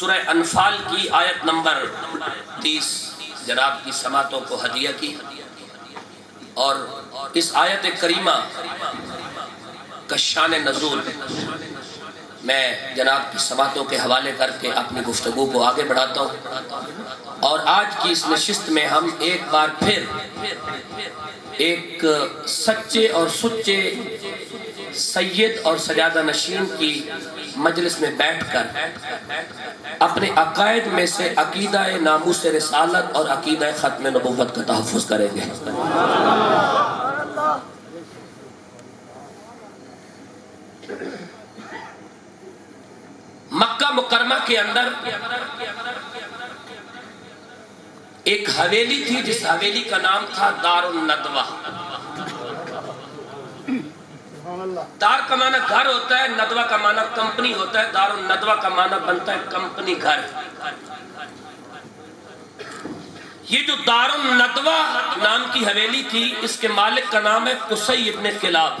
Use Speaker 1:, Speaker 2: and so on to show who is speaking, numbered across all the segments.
Speaker 1: سورہ انفال کی آیت نمبر 30 جناب کی سماعتوں کو ہدیہ کی، اور اس آیت کریمہ کا شان نزول میں جناب کی سماعتوں کے حوالے کر کے اپنی گفتگو کو آگے بڑھاتا ہوں۔ اور آج کی اس نشست میں ہم ایک بار پھر ایک سچے اور سچے سید اور سجادہ نشین کی مجلس میں بیٹھ کر اپنے عقائد میں سے عقیدہ ناموس رسالت اور عقیدہ ختم نبوت کا تحفظ کریں گے۔ مکہ مکرمہ کے اندر ایک حویلی تھی جس حویلی کا نام تھا دار الندوہ۔ دار کا معنی گھر ہوتا ہے، ندوہ کا معنی کمپنی ہوتا ہے، دار الندوہ کا معنی بنتا ہے کمپنی گھر۔ یہ جو دار الندوہ نام کی حویلی تھی اس کے مالک کا نام ہے قصی ابن کلاب۔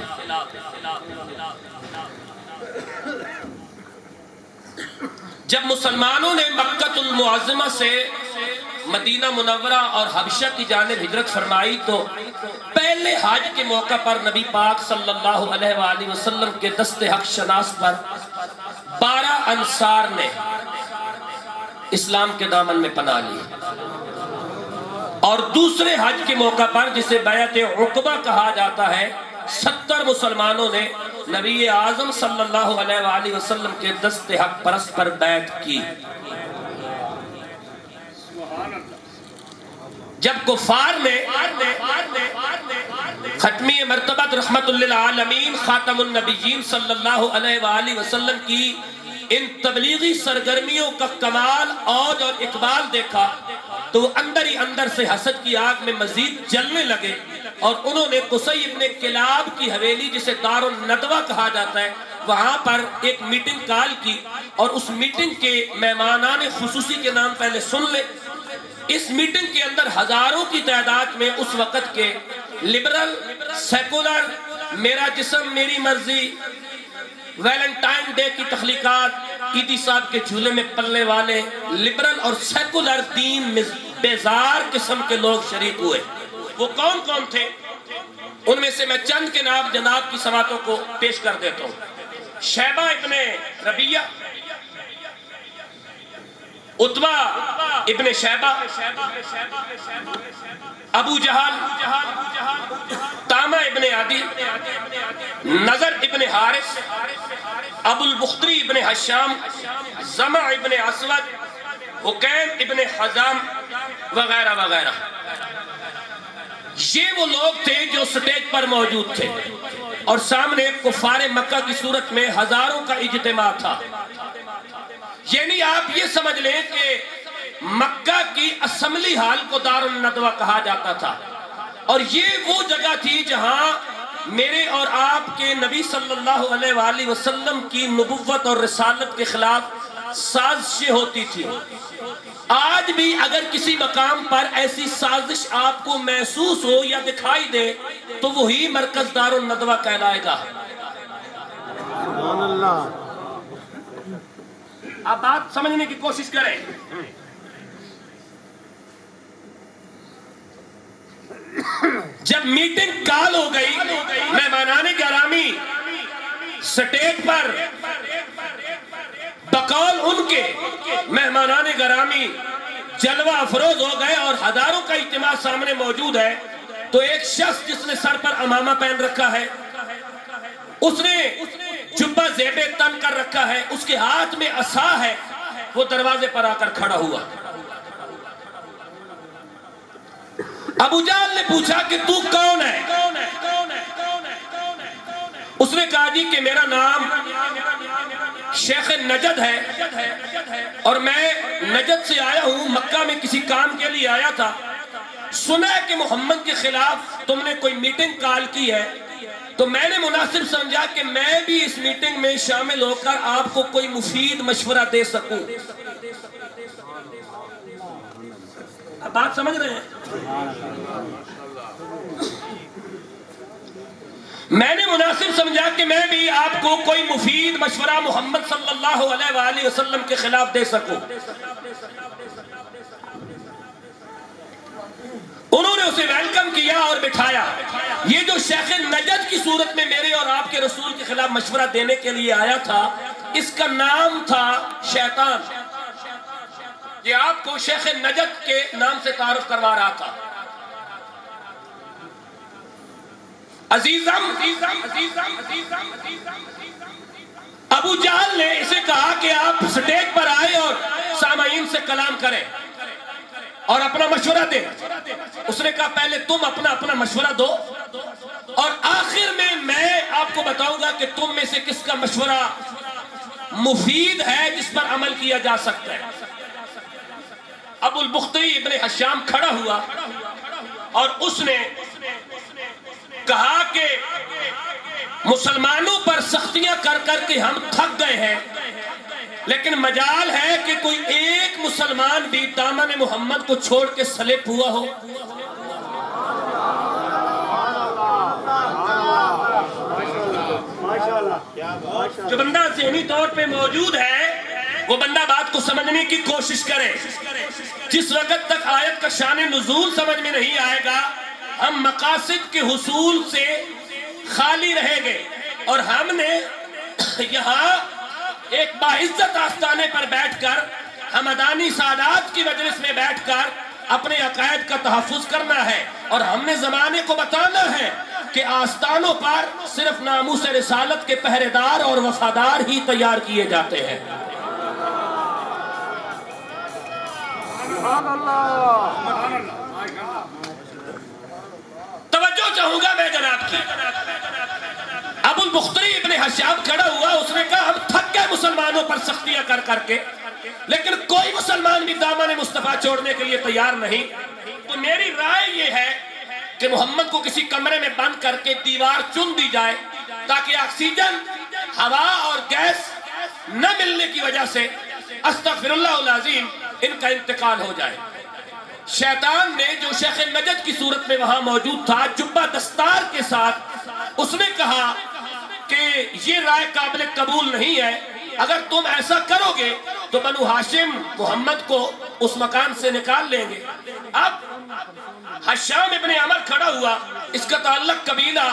Speaker 1: جب مسلمانوں نے مکہ المعظمہ سے مدینہ منورہ اور حبشہ کی جانب ہجرت فرمائی تو پہلے حج کے موقع پر نبی پاک صلی اللہ علیہ وآلہ وسلم کے دست حق شناس پر 12 انصار نے اسلام کے دامن میں پناہ لی، اور دوسرے حج کے موقع پر جسے بیعت عقبہ کہا جاتا ہے 70 مسلمانوں نے نبی اعظم صلی اللہ علیہ وآلہ وسلم کے دست حق پرست پر بیعت کی۔ جب کفار نے ختمی مرتبت رحمت للعالمین خاتم النبیین صلی اللہ علیہ وآلہ وسلم کی ان تبلیغی سرگرمیوں کا کمال اوج اور اقبال دیکھا تو وہ اندر ہی اندر سے حسد کی آگ میں مزید جلنے لگے، اور انہوں نے قصی ابن کلاب کی حویلی جسے دار الندوہ کہا جاتا ہے وہاں پر ایک میٹنگ کال کی، اور اس میٹنگ کے مہمانان خصوصی کے نام پہلے سن لے۔ اس میٹنگ کے اندر ہزاروں کی تعداد میں اس وقت کے لبرل، سیکولر، میرا جسم میری مرضی، ویلنٹائن ڈے کی تخلیقات، عیدی صاحب کے جھولے میں پلنے والے لبرل اور سیکولر دین میں بیزار قسم کے لوگ شریک ہوئے۔ وہ کون کون تھے؟ ان میں سے میں چند کے نام جناب کی سماعتوں کو پیش کر دیتا ہوں۔ شیبہ ابن ربیہ، عتبہ ابن شیبہ، ابو جہل، تامہ ابن عدی، نظر ابن حارث، ابو البختری ابن حشام، زمع ابن اسود، حکیم ابن حزام وغیرہ وغیرہ۔ یہ وہ لوگ تھے جو سٹیج پر موجود تھے، اور سامنے کفار مکہ کی صورت میں ہزاروں کا اجتماع تھا۔ یعنی آپ یہ سمجھ لیں کہ مکہ کی اسمبلی ہال کو دار الندوہ کہا جاتا تھا، اور یہ وہ جگہ تھی جہاں میرے اور آپ کے نبی صلی اللہ علیہ وآلہ وسلم کی نبوت اور رسالت کے خلاف سازشیں ہوتی تھی۔ آج بھی اگر کسی مقام پر ایسی سازش آپ کو محسوس ہو یا دکھائی دے تو وہی مرکز دار الندوہ کہلائے گا۔
Speaker 2: سبحان اللہ۔
Speaker 1: آپ بات سمجھنے کی کوشش کریں۔ جب میٹنگ کال ہو گئی، مہمانان گرامی سٹیج پر بقول ان کے مہمانان گرامی جلوہ افروز ہو گئے، اور ہزاروں کا اجتماع سامنے موجود ہے، تو ایک شخص جس نے سر پر عمامہ پہن رکھا ہے، اس نے جبہ زیب تن کر رکھا ہے، اس کے ہاتھ میں عصا ہے، وہ دروازے پر آ کر کھڑا ہوا۔ ابو جہل نے پوچھا کہ تو کون ہے؟ اس نے کہا جی کہ میرا نام شیخ نجد ہے، اور میں نجد سے آیا ہوں، مکہ میں کسی کام کے لیے آیا تھا، سنا ہے کہ محمد کے خلاف تم نے کوئی میٹنگ کال کی ہے، تو میں نے مناسب سمجھا کہ میں بھی اس میٹنگ میں شامل ہو کر آپ کو کوئی مفید مشورہ دے سکوں۔ آپ بات سمجھ رہے ہیں؟ میں نے مناسب سمجھا کہ میں بھی آپ کو کوئی مفید مشورہ محمد صلی اللہ علیہ وآلہ وسلم کے خلاف دے سکوں۔ انہوں نے اسے ویلکم کیا اور بٹھایا۔ یہ جو شیخ نجد کی صورت میں میرے اور آپ کے رسول کے خلاف مشورہ دینے کے لیے آیا تھا، اس کا نام تھا شیطان۔ یہ آپ کو شیخ نجد کے نام سے تعارف کروا رہا تھا۔ عزیزم ابو جہل نے اسے کہا کہ آپ سٹیج پر آئے اور سامعین سے کلام کریں اور اپنا مشورہ دیں۔ اس نے کہا پہلے تم اپنا مشورہ دو اور آخر میں آپ کو بتاؤں گا کہ تم میں سے کس کا مشورہ مفید ہے، جس پر عمل کیا جا سکتا ہے۔ ابو البختری ابن حشام کھڑا ہوا اور اس نے کہا کہ مسلمانوں پر سختیاں کر کر کے ہم تھک گئے ہیں، لیکن مجال ہے کہ کوئی ایک مسلمان بھی دامن محمد کو چھوڑ کے سلب ہوا ہو۔ جو بندہ ذہنی طور پہ موجود ہے وہ بندہ بات کو سمجھنے کی کوشش کرے۔ جس وقت تک آیت کا شان نزول سمجھ میں نہیں آئے گا، ہم مقاصد کے حصول سے خالی رہیں گے، اور ہم نے یہاں ایک باعزت آستانے پر بیٹھ کر، ہمدانی سادات کی مجلس میں بیٹھ کر اپنے عقائد کا تحفظ کرنا ہے، اور ہم نے زمانے کو بتانا ہے کہ آستانوں پر صرف ناموس رسالت کے پہرے دار اور وفادار ہی تیار کیے جاتے ہیں۔ توجہ چاہوں گا میں جناب کی۔ ابو البختری ابن حشام کھڑا ہوا، اس نے کہا ہم تھک گئے مسلمانوں پر سختیاں کر کر کے، لیکن کوئی مسلمان بھی دامن مصطفیٰ چھوڑنے کے لیے تیار نہیں۔ تو میری رائے یہ ہے کہ محمد کو کسی کمرے میں بند کر کے دیوار چن دی جائے، تاکہ آکسیجن، ہوا اور گیس نہ ملنے کی وجہ سے استغفر اللہ العظیم ان کا انتقال ہو جائے۔ شیطان نے، جو شیخ نجد کی صورت میں وہاں موجود تھا، جبہ دستار کے ساتھ، اس نے کہا کہ یہ رائے قابل قبول نہیں ہے، اگر تم ایسا کرو گے تو بنو ہاشم محمد کو اس مکان سے نکال لیں گے۔ اب حشام ابن عمر کھڑا ہوا، اس کا تعلق قبیلہ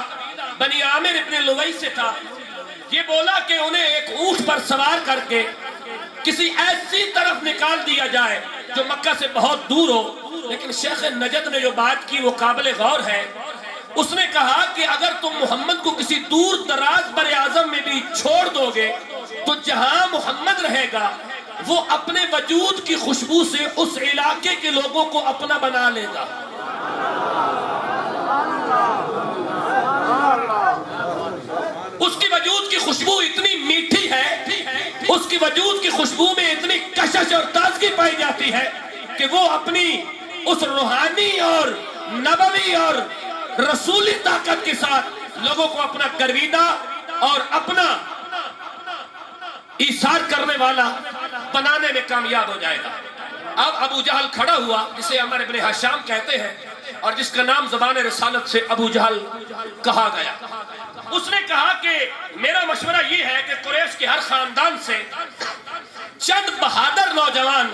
Speaker 1: بنی عامر ابن لوئی سے تھا۔ یہ بولا کہ انہیں ایک اونٹ پر سوار کر کے کسی ایسی طرف نکال دیا جائے جو مکہ سے بہت دور ہو، لیکن شیخ نجد نے جو بات کی وہ قابل غور ہے۔ اس نے کہا کہ اگر تم محمد کو کسی دور دراز بر اعظم میں بھی چھوڑ دو گے تو جہاں محمد رہے گا وہ اپنے وجود کی خوشبو سے اس علاقے کے لوگوں کو اپنا بنا لے گا۔ اس کی وجود کی خوشبو اتنی میٹھی ہے، اس کی وجود کی خوشبو میں اتنی کشش اور تازگی پائی جاتی ہے کہ وہ اپنی اس روحانی اور نبوی اور رسولی طاقت کے ساتھ لوگوں کو اپنا گرویدہ اور اپنا ایثار کرنے والا بنانے میں کامیاب ہو جائے گا۔ اب ابو جہل کھڑا ہوا، جسے عمر ابن حشام کہتے ہیں اور جس کا نام زبان رسالت سے ابو جہل کہا گیا۔ اس نے کہا کہ میرا مشورہ یہ ہے کہ قریش کے ہر خاندان سے چند بہادر نوجوان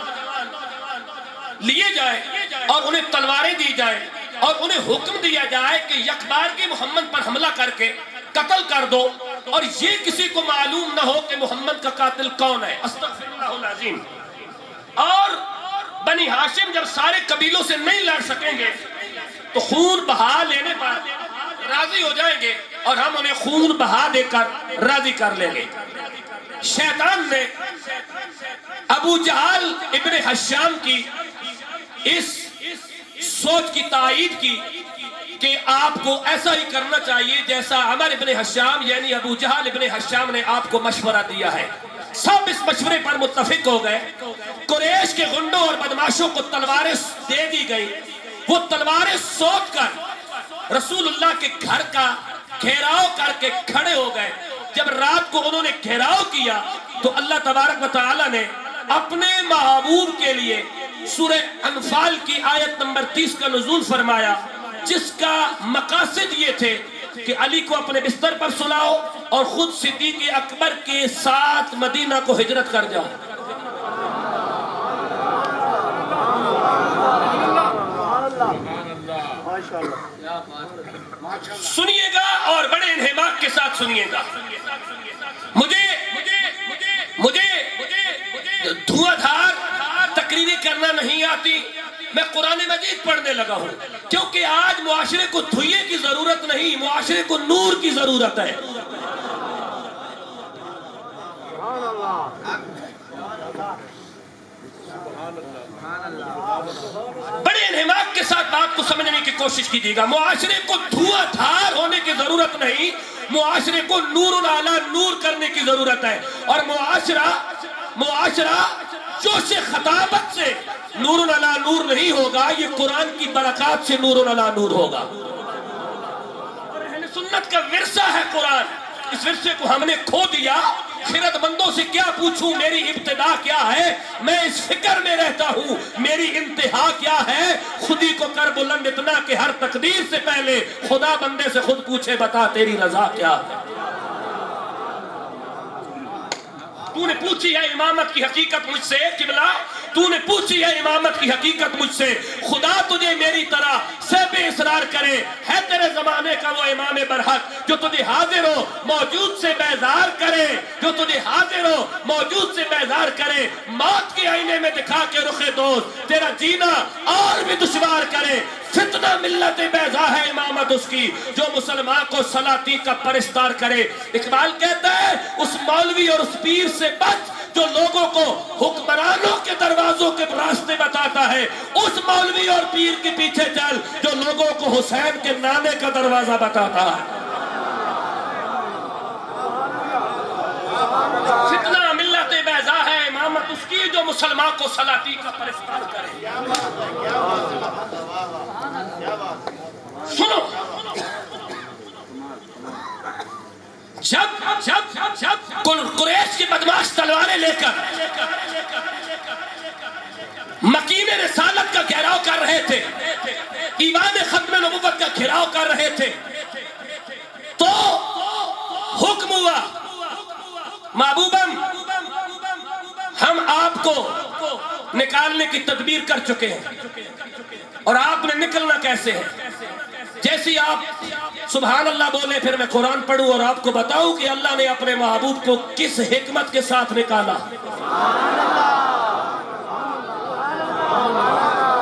Speaker 1: لیے جائیں اور انہیں تلواریں دی جائیں اور انہیں حکم دیا جائے کہ یکبارگی محمد پر حملہ کر کے قتل کر دو، اور یہ کسی کو معلوم نہ ہو کہ محمد کا قاتل کون ہے۔ استغفر اللہ العظیم۔ اور بنی ہاشم جب سارے قبیلوں سے نہیں لڑ سکیں گے تو خون بہا لینے پر راضی ہو جائیں گے اور ہم انہیں خون بہا دے کر راضی کر لیں گے۔ شیطان نے ابو جہل ابن حشام کی اس سوچ کی تائید کی کہ آپ کو ایسا ہی کرنا چاہیے جیسا عمر ابن حشام یعنی ابو جہل ابن حشام نے آپ کو مشورہ دیا ہے۔ سب اس مشورے پر متفق ہو گئے۔ قریش کے غنڈوں اور بدماشوں کو تلواریں دے دی گئی۔ وہ تلواریں سوچ کر رسول اللہ کے گھر کا گھیراؤ کر کے کھڑے ہو گئے۔ جب رات کو انہوں نے گھیراؤ کیا تو اللہ تبارک و تعالی نے اپنے محبوب کے لیے سورہ انفال کی آیت نمبر 30 کا نزول فرمایا، جس کا مقاصد یہ تھے کہ علی کو اپنے بستر پر سلاؤ اور خود صدیق اکبر کے ساتھ مدینہ کو ہجرت کر جاؤ. سنیے گا اور بڑے انہماک کے ساتھ سنیے گا. مجھے دھواں دھار تقریریں کرنا نہیں آتی. میں قرآن مجید پڑھنے لگا ہوں کیونکہ آج معاشرے کو دھوئے کی ضرورت نہیں، معاشرے کو نور کی ضرورت ہے. بڑے انہماک کے ساتھ بات کو سمجھنے کی کوشش کیجیے گا. معاشرے کو دھواں دھار ہونے کی ضرورت نہیں، معاشرے کو نور اعلیٰ نور کرنے کی ضرورت ہے. اور معاشرہ جوش خطابت سے نور اعلیٰ نور نہیں ہوگا، یہ قرآن کی برکات سے نور اعلیٰ نور ہوگا. اور اہل سنت کا ورثہ ہے قرآن. اس ورثے کو ہم نے کھو دیا. خرد مندوں سے کیا پوچھوں میری ابتدا کیا ہے؟ میں اس فکر میں رہتا ہوں میری انتہا کیا ہے. خودی کو کر بلند اتنا کہ ہر تقدیر سے پہلے خدا بندے سے خود پوچھے بتا تیری رضا کیا ہے. تو نے پوچھی ہے امامت کی حقیقت مجھ سے قبلہ، تو نے پوچھی ہے امامت کی حقیقت مجھ سے. خدا تجھے میری طرح سب اصرار کرے ہے تیرے زمانے کا وہ امام برحق جو تجھے حاضر ہو موجود سے بیزار کرے، جو تجھے حاضر ہو موجود سے بیزار کرے. موت کے آئینے میں دکھا کے رخ دوست تیرا جینا اور بھی دشوار کرے. فتنہ ملت بیضا ہے امامت اس کی جو مسلمان کو سلاطین کا پرستار کرے. اقبال کہتا ہے اس مولوی اور اس پیر سے بچ جو لوگوں کو حکمرانوں کے دروازوں کے راستے بتاتا ہے. اس مولوی اور پیر کے پیچھے چل جو لوگوں کو حسین کے نانے کا دروازہ بتاتا ہے. فتنہ ملت بیضا ہے امامت اس کی جو مسلمان کو سلاطین کا پرستار کرے. سنو، جب قریش کی بدماش تلواریں لے کر مکین رسالت کا گھیراؤ کر رہے تھے، ایوان ختم نبوت کا گھیراؤ کر رہے تھے، تو حکم ہوا محبوبم ہم آپ کو نکالنے کی تدبیر کر چکے ہیں اور آپ نے نکلنا کیسے ہے. جیسی آپ سبحان اللہ بولے پھر میں قرآن پڑھوں اور آپ کو بتاؤں کہ اللہ نے اپنے محبوب کو کس حکمت کے ساتھ نکالا.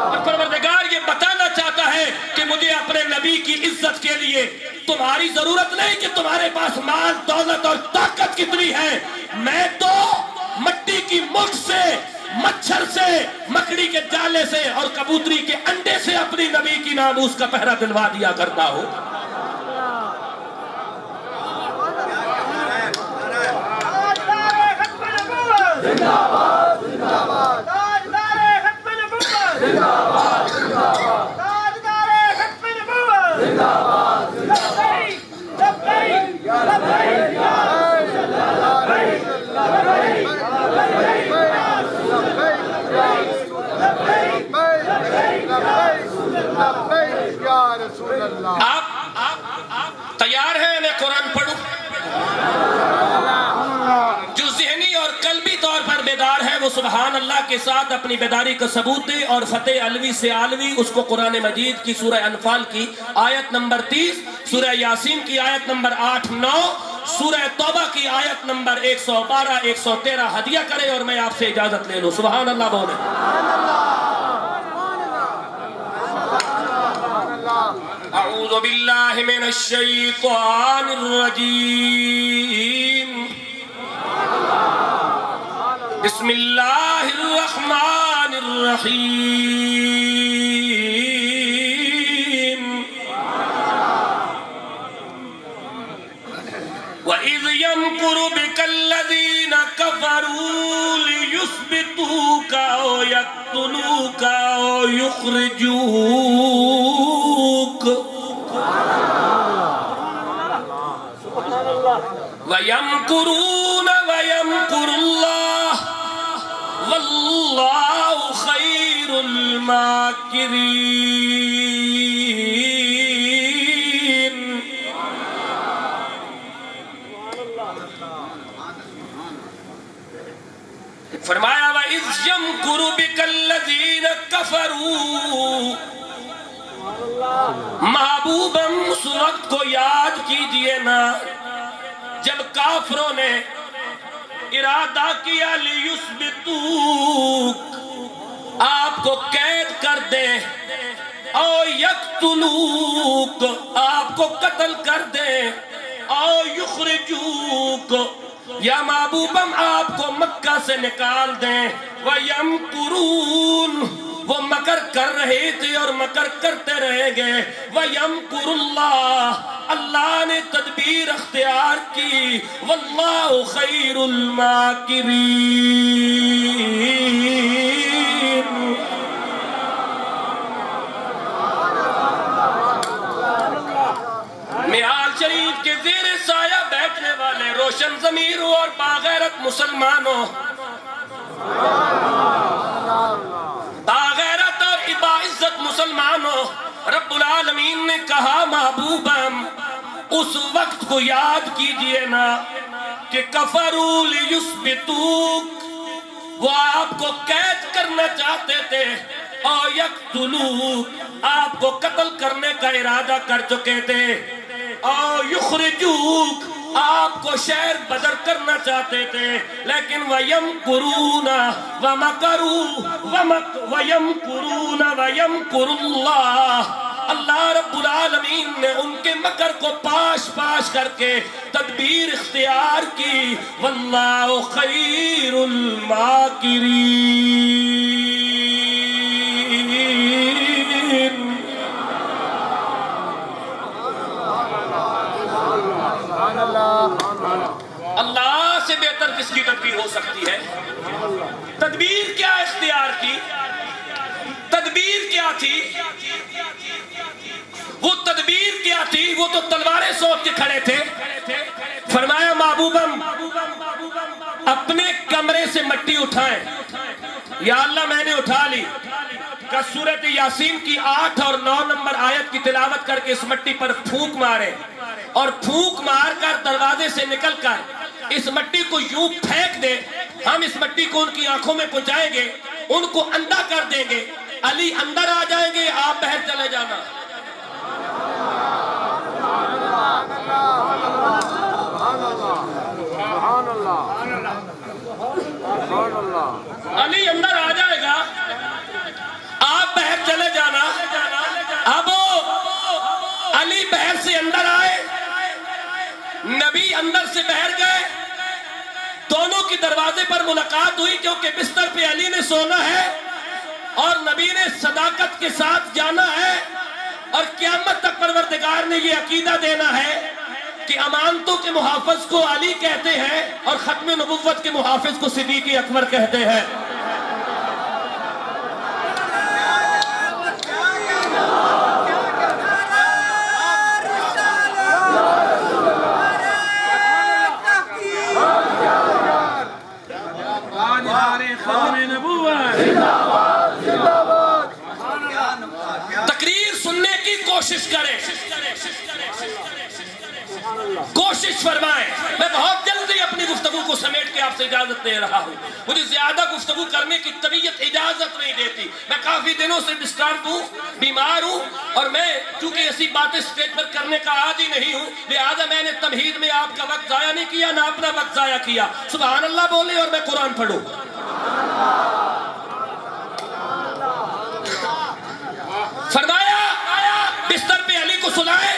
Speaker 1: اور پروردگار یہ بتانا چاہتا ہے کہ مجھے اپنے نبی کی عزت کے لیے تمہاری ضرورت نہیں کہ تمہارے پاس مال دولت اور طاقت کتنی ہے. میں تو مٹی کی مٹھ سے، مچھر سے، مکڑی کے جالے سے اور کبوتری کے انڈے سے اپنی نبی کی ناموس کا پہرا دلوا دیا کرتا ہوں. آپ تیار ہیں میں قرآن پڑھوں؟ جو ذہنی اور قلبی طور پر بیدار ہے وہ سبحان اللہ کے ساتھ اپنی بیداری کا ثبوت دے اور فتح علوی سے عالوی اس کو قرآن مجید کی سورہ انفال کی آیت نمبر 30، سورہ یاسین کی آیت نمبر 8-9، سورہ توبہ کی آیت نمبر 112-113 ہدیہ کرے اور میں آپ سے اجازت لے لوں. سبحان اللہ بولے. اعوذ باللہ من الشیطان الرجیم. بسم اللہ الرحمن الرحیم. وَإِذْ يَمْكُرُ بِكَ الَّذِينَ كَفَرُوا لِيُثْبِتُوكَ أَوْ يَقْتُلُوكَ أَوْ يُخْرِجُوكَ وَيَمْكُرُونَ وَيَمْكُرُ اللَّهُ وَاللَّهُ خَيْرُ الْمَاكِرِينَ. فرمایا وَإِذْ يَمْكُرُ بِكَ الَّذِينَ كَفَرُوا، محبوبم اس وقت کو یاد کیجئے نا جب کافروں نے ارادہ کیا لِيُثْبِتُوك، آپ کو قید کر دیں، او یقتلوک، آپ کو قتل کر دیں، او یخرجوک، یا محبوبم آپ کو مکہ سے نکال دیں، وَيَمْكُرُونَ، وہ مکر کر رہے تھے اور مکر کرتے رہیں گے، وَيَمْكُرُ اللَّهُ، اللہ نے تدبیر اختیار کی، وَاللَّهُ خَيْرُ الْمَاكِرِينَ۔ معراج شریف کے زیر سایہ بیٹھنے والے روشن ضمیروں اور باغیرت مسلمانوں، باغیرت اور باعزت مسلمانوں، رب العالمین نے کہا محبوبم اس وقت کو یاد کیجئے نا کہ کفروا لیثبتوک، وہ آپ کو قید کرنا چاہتے تھے، او یقتلوک، آپ کو قتل کرنے کا ارادہ کر چکے تھے، او یخرجوک، آپ کو شہر بدر کرنا چاہتے تھے، لیکن وَيَمْكُرُونَ وَمَكَرُوا وَيَمْكُرُونَ وَيَمْكُرُ اللَّهُ، اللہ رب العالمین نے ان کے مکر کو پاش پاش کر کے تدبیر اختیار کی، وَاللَّهُ خَيْرُ الْمَاكِرِينَ۔ اللہ سے بہتر کس کی تدبیر ہو سکتی ہے؟ تدبیر کیا اختیار کی؟ تدبیر کیا تھی؟ وہ تدبیر کیا تھی؟ وہ تو تلواریں سوچ کے کھڑے تھے۔ فرمایا محبوبم اپنے کمرے سے مٹی اٹھائیں، یا اللہ میں نے اٹھا لی، کہ سورۃ یاسین کی 8 اور 9 نمبر آیت کی تلاوت کر کے اس مٹی پر پھونک مارے، اور پھونک مار کر دروازے سے نکل کر اس مٹی کو یوں پھینک دے، ہم اس مٹی کو ان کی آنکھوں میں پہنچائیں گے، ان کو اندھا کر دیں گے، علی اندر آ جائیں گے، آپ باہر چلے جانا۔ علی اندر آ جائے گا، آپ باہر چلے جانا۔ اب علی باہر سے اندر آئے، نبی اندر سے باہر گئے، دونوں کی دروازے پر ملاقات ہوئی، کیونکہ بستر پہ علی نے سونا ہے اور نبی نے صداقت کے ساتھ جانا ہے، اور قیامت تک پروردگار نے یہ عقیدہ دینا ہے کہ امانتوں کے محافظ کو علی کہتے ہیں اور ختم نبوت کے محافظ کو صدیق اکبر کہتے ہیں۔ تقریر سننے کی کوشش کریں، کوشش فرمائیں۔ میں بہت جلدی اپنی گفتگو کو سمیٹ کے آپ سے اجازت دے رہا ہوں، مجھے زیادہ گفتگو کرنے کی طبیعت اجازت نہیں دیتی، میں کافی دنوں سے ڈسٹرب ہوں، بیمار ہوں، اور میں چونکہ ایسی باتیں سٹیج پر کرنے کا عادی نہیں ہوں، لہذا میں نے تمہید میں آپ کا وقت ضائع نہیں کیا، نہ اپنا وقت ضائع کیا۔ سبحان اللہ بولے اور میں قرآن پڑھوں۔ فرمایا بستر پہ علی کو سلائے،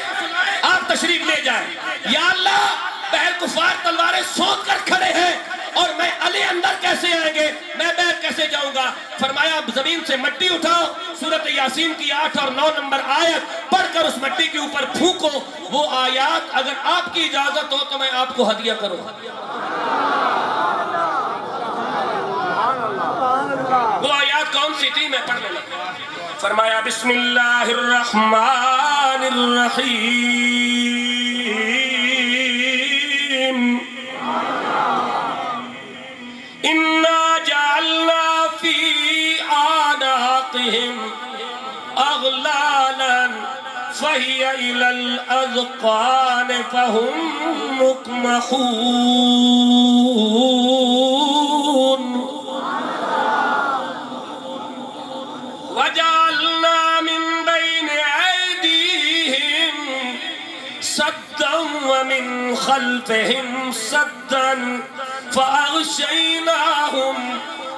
Speaker 1: آپ تشریف لے جائیں۔ یا اللہ بہر کفار تلواریں سونک کر کھڑے ہیں، اور میں علی اندر کیسے آئیں گے، میں باہر کیسے جاؤں گا؟ فرمایا زمین سے مٹی اٹھاؤ، سورۃ یاسین کی 8 اور 9 نمبر آیت پڑھ کر اس مٹی کے اوپر پھونکو، وہ آیات اگر آپ کی اجازت ہو تو میں آپ کو ہدیہ کروں۔ وہ آیات کون سی تھی میں پڑھ لیتا ہوں۔ فرمایا بسم اللہ الرحمن الرحیم، انا جعلنا فی اعناقہم اغلالا فہی الی الاذقان فہم مکمحون۔ ومن خلفهم سدا فأغشيناهم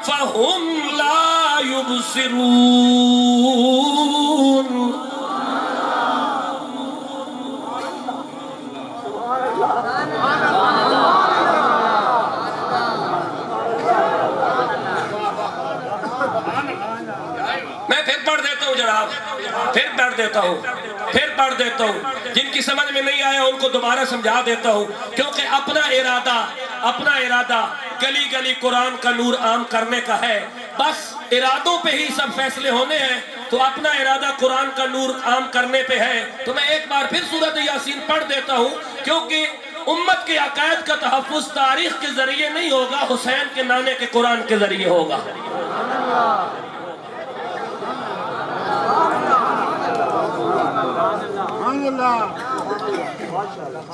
Speaker 1: فهم لا يبصرون. میں پھر پڑھ دیتا ہوں جناب، پھر پڑھ دیتا ہوں، پھر پڑھ دیتا ہوں. جن کی سمجھ میں نہیں آیا ان کو دوبارہ سمجھا دیتا ہوں، کیونکہ اپنا ارادہ گلی گلی قرآن کا نور عام کرنے کا ہے. بس ارادوں پہ ہی سب فیصلے ہونے ہیں، تو اپنا ارادہ قرآن کا نور عام کرنے پہ ہے. تو میں ایک بار پھر سورۃ یاسین پڑھ دیتا ہوں، کیونکہ امت کے عقائد کا تحفظ تاریخ کے ذریعے نہیں ہوگا، حسین کے نانے کے قرآن کے ذریعے ہوگا.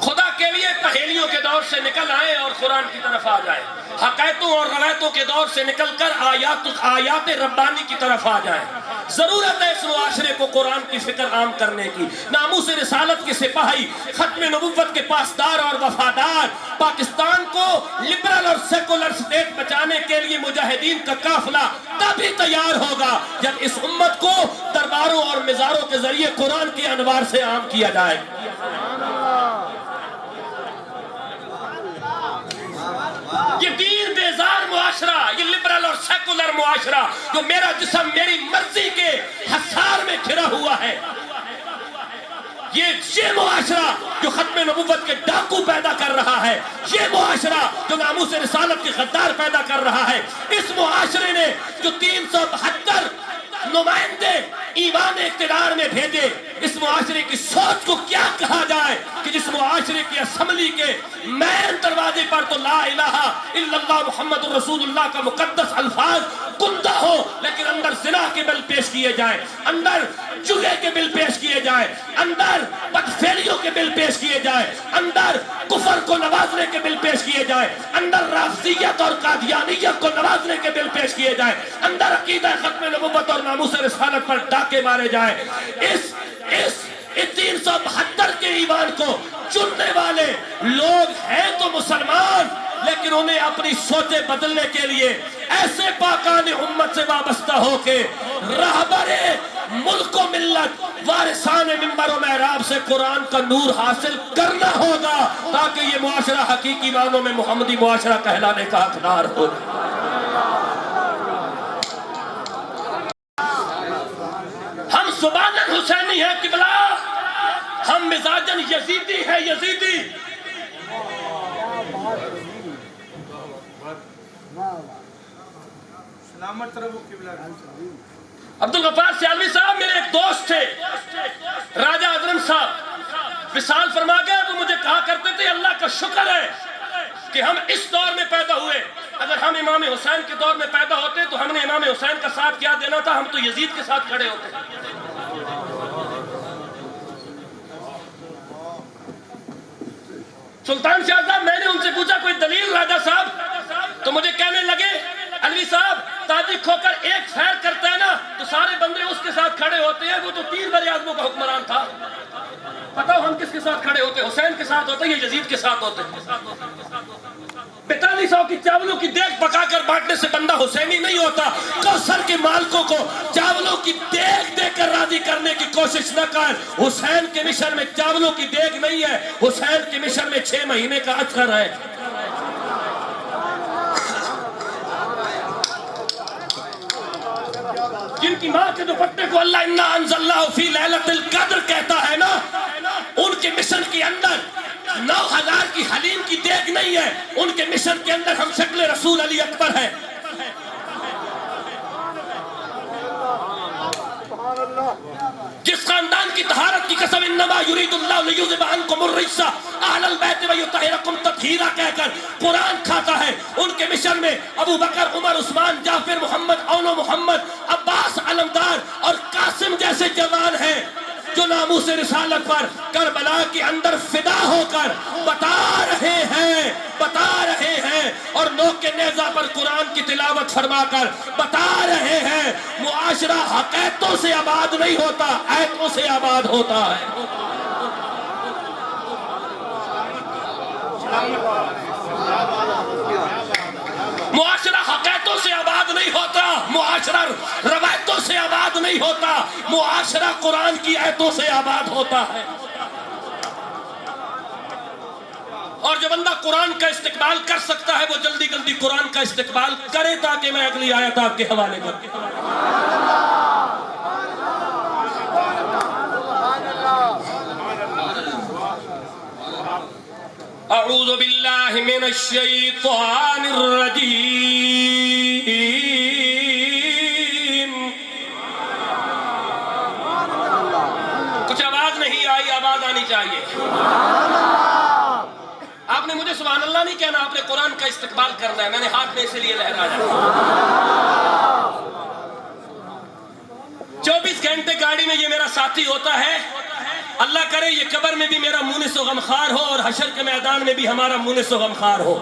Speaker 1: خدا کے لیے پہیلیوں کے دور سے نکل آئے اور قرآن کی طرف آ جائیں، حقائقوں اور روایتوں کے دور سے نکل کر آیات ربانی کی طرف آ جائیں. ضرورت ہے اس معاشرے کو قرآن کی فکر عام کرنے کی. ناموس رسالت کے سپاہی، ختم نبوت کے پاسدار اور وفادار، پاکستان کو لبرل اور سیکولر سٹیٹ بچانے کے لیے مجاہدین کا قافلہ تبھی تیار ہوگا جب اس امت کو درباروں اور مزاروں کے ذریعے قرآن کے انوار سے عام کیا جائے. یہ دین بیزار معاشرہ، یہ لبرل اور سیکولر معاشرہ جو میرا جسم میری مرضی کے حصار میں گھرا ہوا ہے، یہ معاشرہ جو ختم نبوت کے ڈاکو پیدا کر رہا ہے، یہ معاشرہ جو ناموس رسالت کے غدار پیدا کر رہا ہے، اس معاشرے نے جو 372 نمائندے ایوان اقتدار میں بھیجے، اس معاشرے کی سوچ کو کیا کہا جائے کہ جس معاشرے کی اسمبلی کے مین دروازے پر تو لا الہ الا اللہ محمد رسول اللہ کا مقدس الفاظ کندہ ہو، لیکن اندر زنا کے بل پیش کیے جائیں، اندر جگے کے بل پیش کیے جائیں، اندر بدفعلیوں کے بل پیش کیے جائیں، اندر کفر کو نوازنے کے بل پیش کیے جائیں، اندر رافضیت اور قادیانیت کو نوازنے کے بل پیش کیے جائیں، اندر عقیدہ ختم نبوت اور ناموس رسالت پر ڈاکے مارے جائیں. اس 372 کے ایوان کو چننے والے لوگ ہیں تو مسلمان، لیکن انہیں اپنی سوچیں بدلنے کے لیے ایسے پاکان امت سے وابستہ ہو کے رہبر ملک و ملت وارثان منبر و محراب سے قرآن کا نور حاصل کرنا ہوگا، تاکہ یہ معاشرہ حقیقی معنوں میں محمدی معاشرہ کہلانے کا حقدار ہو. ہم زباناً حسینی ہیں قبلہ، ہم مزاجاً یزیدی ہیں یزیدی. عبدالغفار سیالوی صاحب میرے ایک دوست تھے، راجہ اظلم صاحب وصال فرما گئے. وہ مجھے کہا کرتے تھے اللہ کا شکر ہے کہ ہم اس دور میں پیدا ہوئے، اگر ہم امام حسین کے دور میں پیدا ہوتے تو ہم نے امام حسین کا ساتھ کیا دینا تھا، ہم تو یزید کے ساتھ کھڑے ہوتے. سلطان شاہ صاحب میں نے ان سے پوچھا کوئی دلیل راجہ صاحب، تو مجھے کہنے لگے علوی صاحب تاجی کھوکر ایک خیر کرتا ہے نا تو سارے بندے اس کے ساتھ کھڑے ہوتے ہیں، وہ تو 3 بر اعظموں کا حکمران تھا. بتاؤ ہم کس کے ساتھ کھڑے ہوتے؟ حسین کے ساتھ ہوتے یا یزید کے ساتھ ہوتے؟ 4200 کی چاولوں کی دیگ پکا کر بانٹنے سے بندہ حسینی نہیں ہوتا. کوثر کے مالکوں کو چاولوں کی دیگ دے کر راضی کرنے کی کوشش نہ کر. حسین کے مشن میں چاولوں کی دیگ نہیں ہے، حسین کے مشن میں 6 مہینے کا اجر ہے. جن کی ماں کے دوپٹے کو اللہ انا انزلناہ فی لیلۃ القدر کہتا ہے نا، ان کے مشن کے اندر 9000 کی حلیم کی دیگ نہیں ہے، ان کے مشن کے اندر ہم شکل رسول علی اکبر ہے. جس خاندان کی طہارت کی قسم انما یرید اللہ لیذھب عنکم الرجس اہل البیت ویطہرکم تطہیرا کہہ کر قرآن کھاتا ہے، ان کے مشن میں ابو بکر، عمر، عثمان، جعفر، محمد، اونو محمد، عباس، علمدار اور قاسم جیسے جوان ہیں جو ناموس رسالت پر کربلا کے اندر فدا ہو کر بتا رہے ہیں اور نوک کے نیزہ پر قرآن کی تلاوت فرما کر بتا رہے ہیں معاشرہ حقیقتوں سے آباد نہیں ہوتا، ایتوں سے آباد ہوتا ہے. معاشرہ حقیقتوں سے آباد نہیں ہوتا، معاشرہ روایتوں سے آباد نہیں ہوتا، معاشرہ قرآن کی آیتوں سے آباد ہوتا ہے۔ اور جو بندہ قرآن کا استقبال کر سکتا ہے وہ جلدی جلدی قرآن کا استقبال کرے تاکہ میں اگلی آیت آپ کے حوالے کروں۔ اعوذ باللہ من الشیطان الرجیم۔ کچھ آواز نہیں آئی، آواز آنی چاہیے۔ آپ نے مجھے سبحان اللہ نہیں کہنا، آپ نے قرآن کا استقبال کرنا ہے۔ میں نے ہاتھ میں اسی لیے لہرایا۔ 24 گھنٹے گاڑی میں یہ میرا ساتھی ہوتا ہے۔ اللہ کرے یہ قبر میں بھی میرا مونس و غمخوار ہو اور حشر کے میدان میں بھی ہمارا مونس و غمخوار ہو۔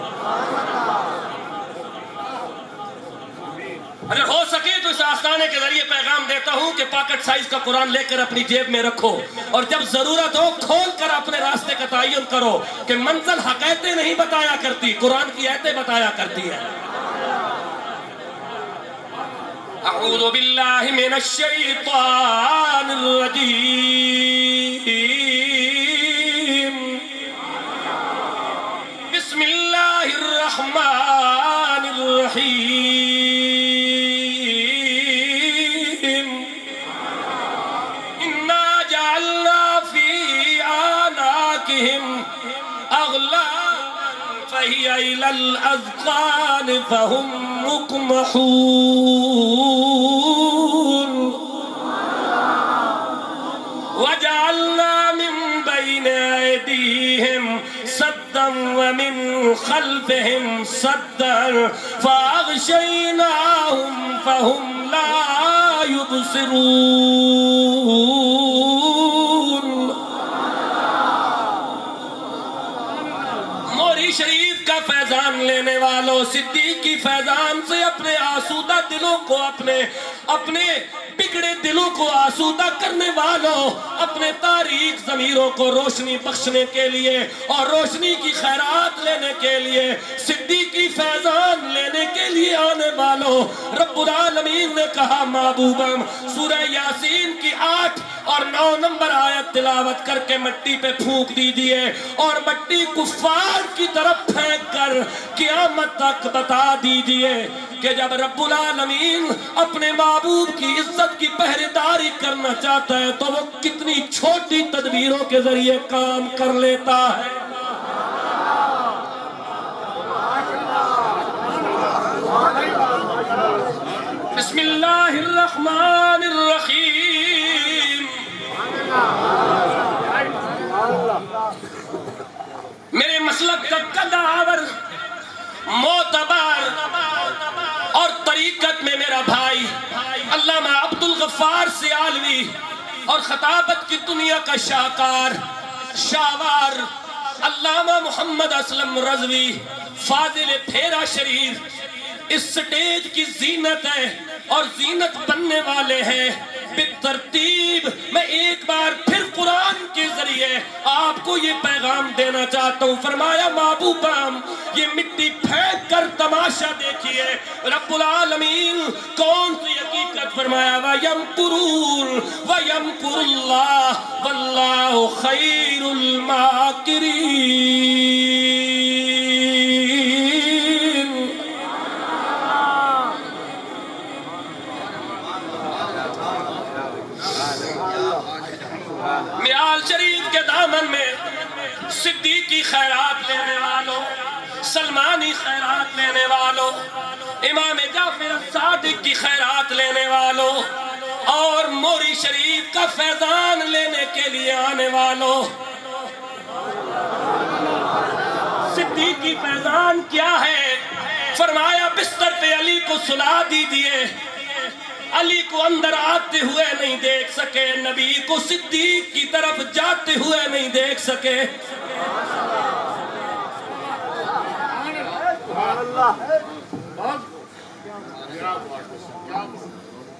Speaker 1: اگر ہو سکے تو اس آستانے کے ذریعے پیغام دیتا ہوں کہ پاکٹ سائز کا قرآن لے کر اپنی جیب میں رکھو، اور جب ضرورت ہو کھول کر اپنے راستے کا تعین کرو کہ منزل حقیقتیں نہیں بتایا کرتی، قرآن کی آیتیں بتایا کرتی ہے۔ اعوذ باللہ من الشیطان الرجیم۔ بسم اللہ الرحمن الرحیم۔ انا جعلنا فی اعناقہم اغلالا فہی الی الاذقان فہم مقمحون۔ وجعلنا من بین ایدیہم سدا ومن خلفہم سدا فاغشیناہم فہم لا یبصرون۔ موری شریف کا فیضان لینے والوں، صدیق کی فیضان سے اپنے آسودہ دلوں کو، اپنے بگڑے دلوں کو آسودہ کرنے والوں، اپنے تاریک ضمیروں کو روشنی بخشنے کے لیے اور روشنی کی خیرات لینے کے لیے، صدیقی فیضان لینے کے لیے آنے والوں، رب العالمین نے کہا محبوبم سورہ یاسین کی 8 اور 9 نمبر آیت تلاوت کر کے مٹی پہ پھونک دیجئے، اور مٹی کفار کی طرف پھینک کر قیامت تک بتا دیجئے کہ جب رب العالمین اپنے محبوب کی عزت کی پہرےداری کرنا چاہتا ہے تو وہ کتنی چھوٹی تدبیروں کے ذریعے کام کر لیتا ہے۔ بسم اللہ الرحمن الرحیم۔ میرے مسلک کا قداور، معتبر اور طریقت میں میرا بھائی علامہ عبدالغفار سیالوی اور خطابت کی دنیا کا شاہکار شاہوار علامہ محمد اسلم رضوی فاضل پھیرا شریف اس سٹیج کی زینت ہے اور زینت بننے والے ہیں۔ بالترتیب میں ایک بار پھر قرآن کے ذریعے آپ کو یہ پیغام دینا چاہتا ہوں۔ فرمایا محبوبام یہ مٹی پھینک کر تماشا دیکھیے رب العالمین کون سی حقیقت فرمایا وَيَمْكُرُونَ وَيَمْكُرُ اللَّهُ وَاللَّهُ خَيْرُ الْمَاكِرِينَ۔ میال شریف کے دامن میں صدیقی خیرات لینے والوں، سلمانی خیرات لینے والوں، امام جعفر الصادق کی خیرات لینے والوں اور موری شریف کا فیضان لینے کے لیے آنے والوں، صدیقی فیضان کیا ہے؟ فرمایا بستر پہ علی کو سلا دیجئے۔ علی کو اندر آتے ہوئے نہیں دیکھ سکے، نبی کو صدیق کی طرف جاتے ہوئے نہیں دیکھ سکے۔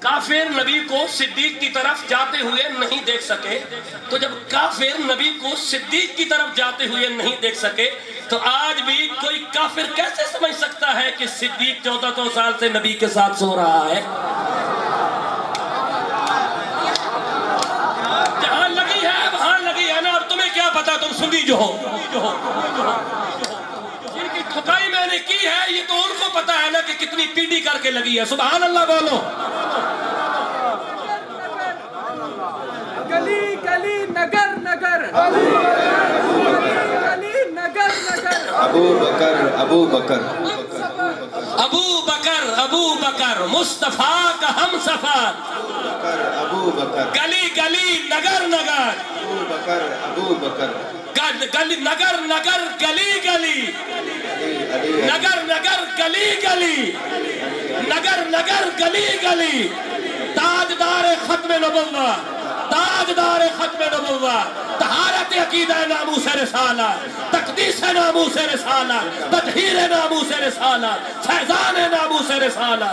Speaker 1: کافر نبی کو صدیق کی طرف جاتے ہوئے نہیں دیکھ سکے، تو جب کافر نبی کو صدیق کی طرف جاتے ہوئے نہیں دیکھ سکے تو آج بھی کوئی کافر کیسے سمجھ سکتا ہے کہ صدیق 1400 سال سے نبی کے ساتھ سو رہا ہے؟ جہاں لگی ہے وہاں لگی ہے نا، اور تمہیں کیا پتا، تم سنی جو ہو، جن کی ٹھکائی میں نے کی ہے یہ تو ان کو پتا ہے نا کہ کتنی پیٹی کر کے لگی ہے. سبحان اللہ بولو.
Speaker 2: گلی گلی نگر نگر، گلی نگر نگر،
Speaker 3: ابو بکر ابو بکر
Speaker 1: ابو بکر ابو بکر مصطفیٰ کا ہم سفر،
Speaker 3: ابو بکر
Speaker 1: گلی گلی نگر نگر،
Speaker 3: ابو بکر ابو بکر
Speaker 1: گلی نگر نگر گلی گلی، نگر نگر گلی گلی، نگر نگر گلی گلی، تاجدار ختم نبوہ، تاجدار ختم نبوہ، طہارت عقیدہ ناموس رسالہ، تقدیس ناموس رسالہ، تطہیر ناموس رسالہ، فیضان ناموس رسالہ.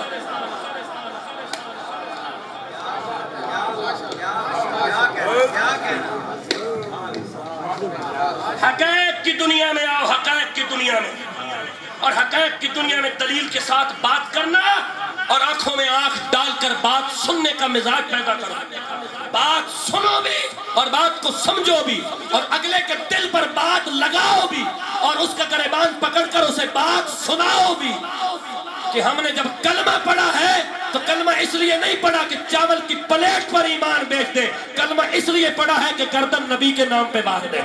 Speaker 1: حقائق کی دنیا میں آؤ، حقائق کی دنیا میں، اور حقائق کی دنیا میں دلیل کے ساتھ بات کرنا اور آنکھوں میں آنکھ ڈال کر بات سننے کا مزاج پیدا کرو. بات سنو بھی اور بات کو سمجھو بھی، اور اگلے کے دل پر بات لگاؤ بھی، اور اس کا گریبان پکڑ کر اسے بات سناؤ بھی. کہ ہم نے جب کلمہ پڑھا ہے تو کلمہ اس لیے نہیں پڑھا کہ چاول کی پلیٹ پر ایمان بیچ دے، کلمہ اس لیے پڑھا ہے کہ گردن نبی کے نام پہ باندھ دے.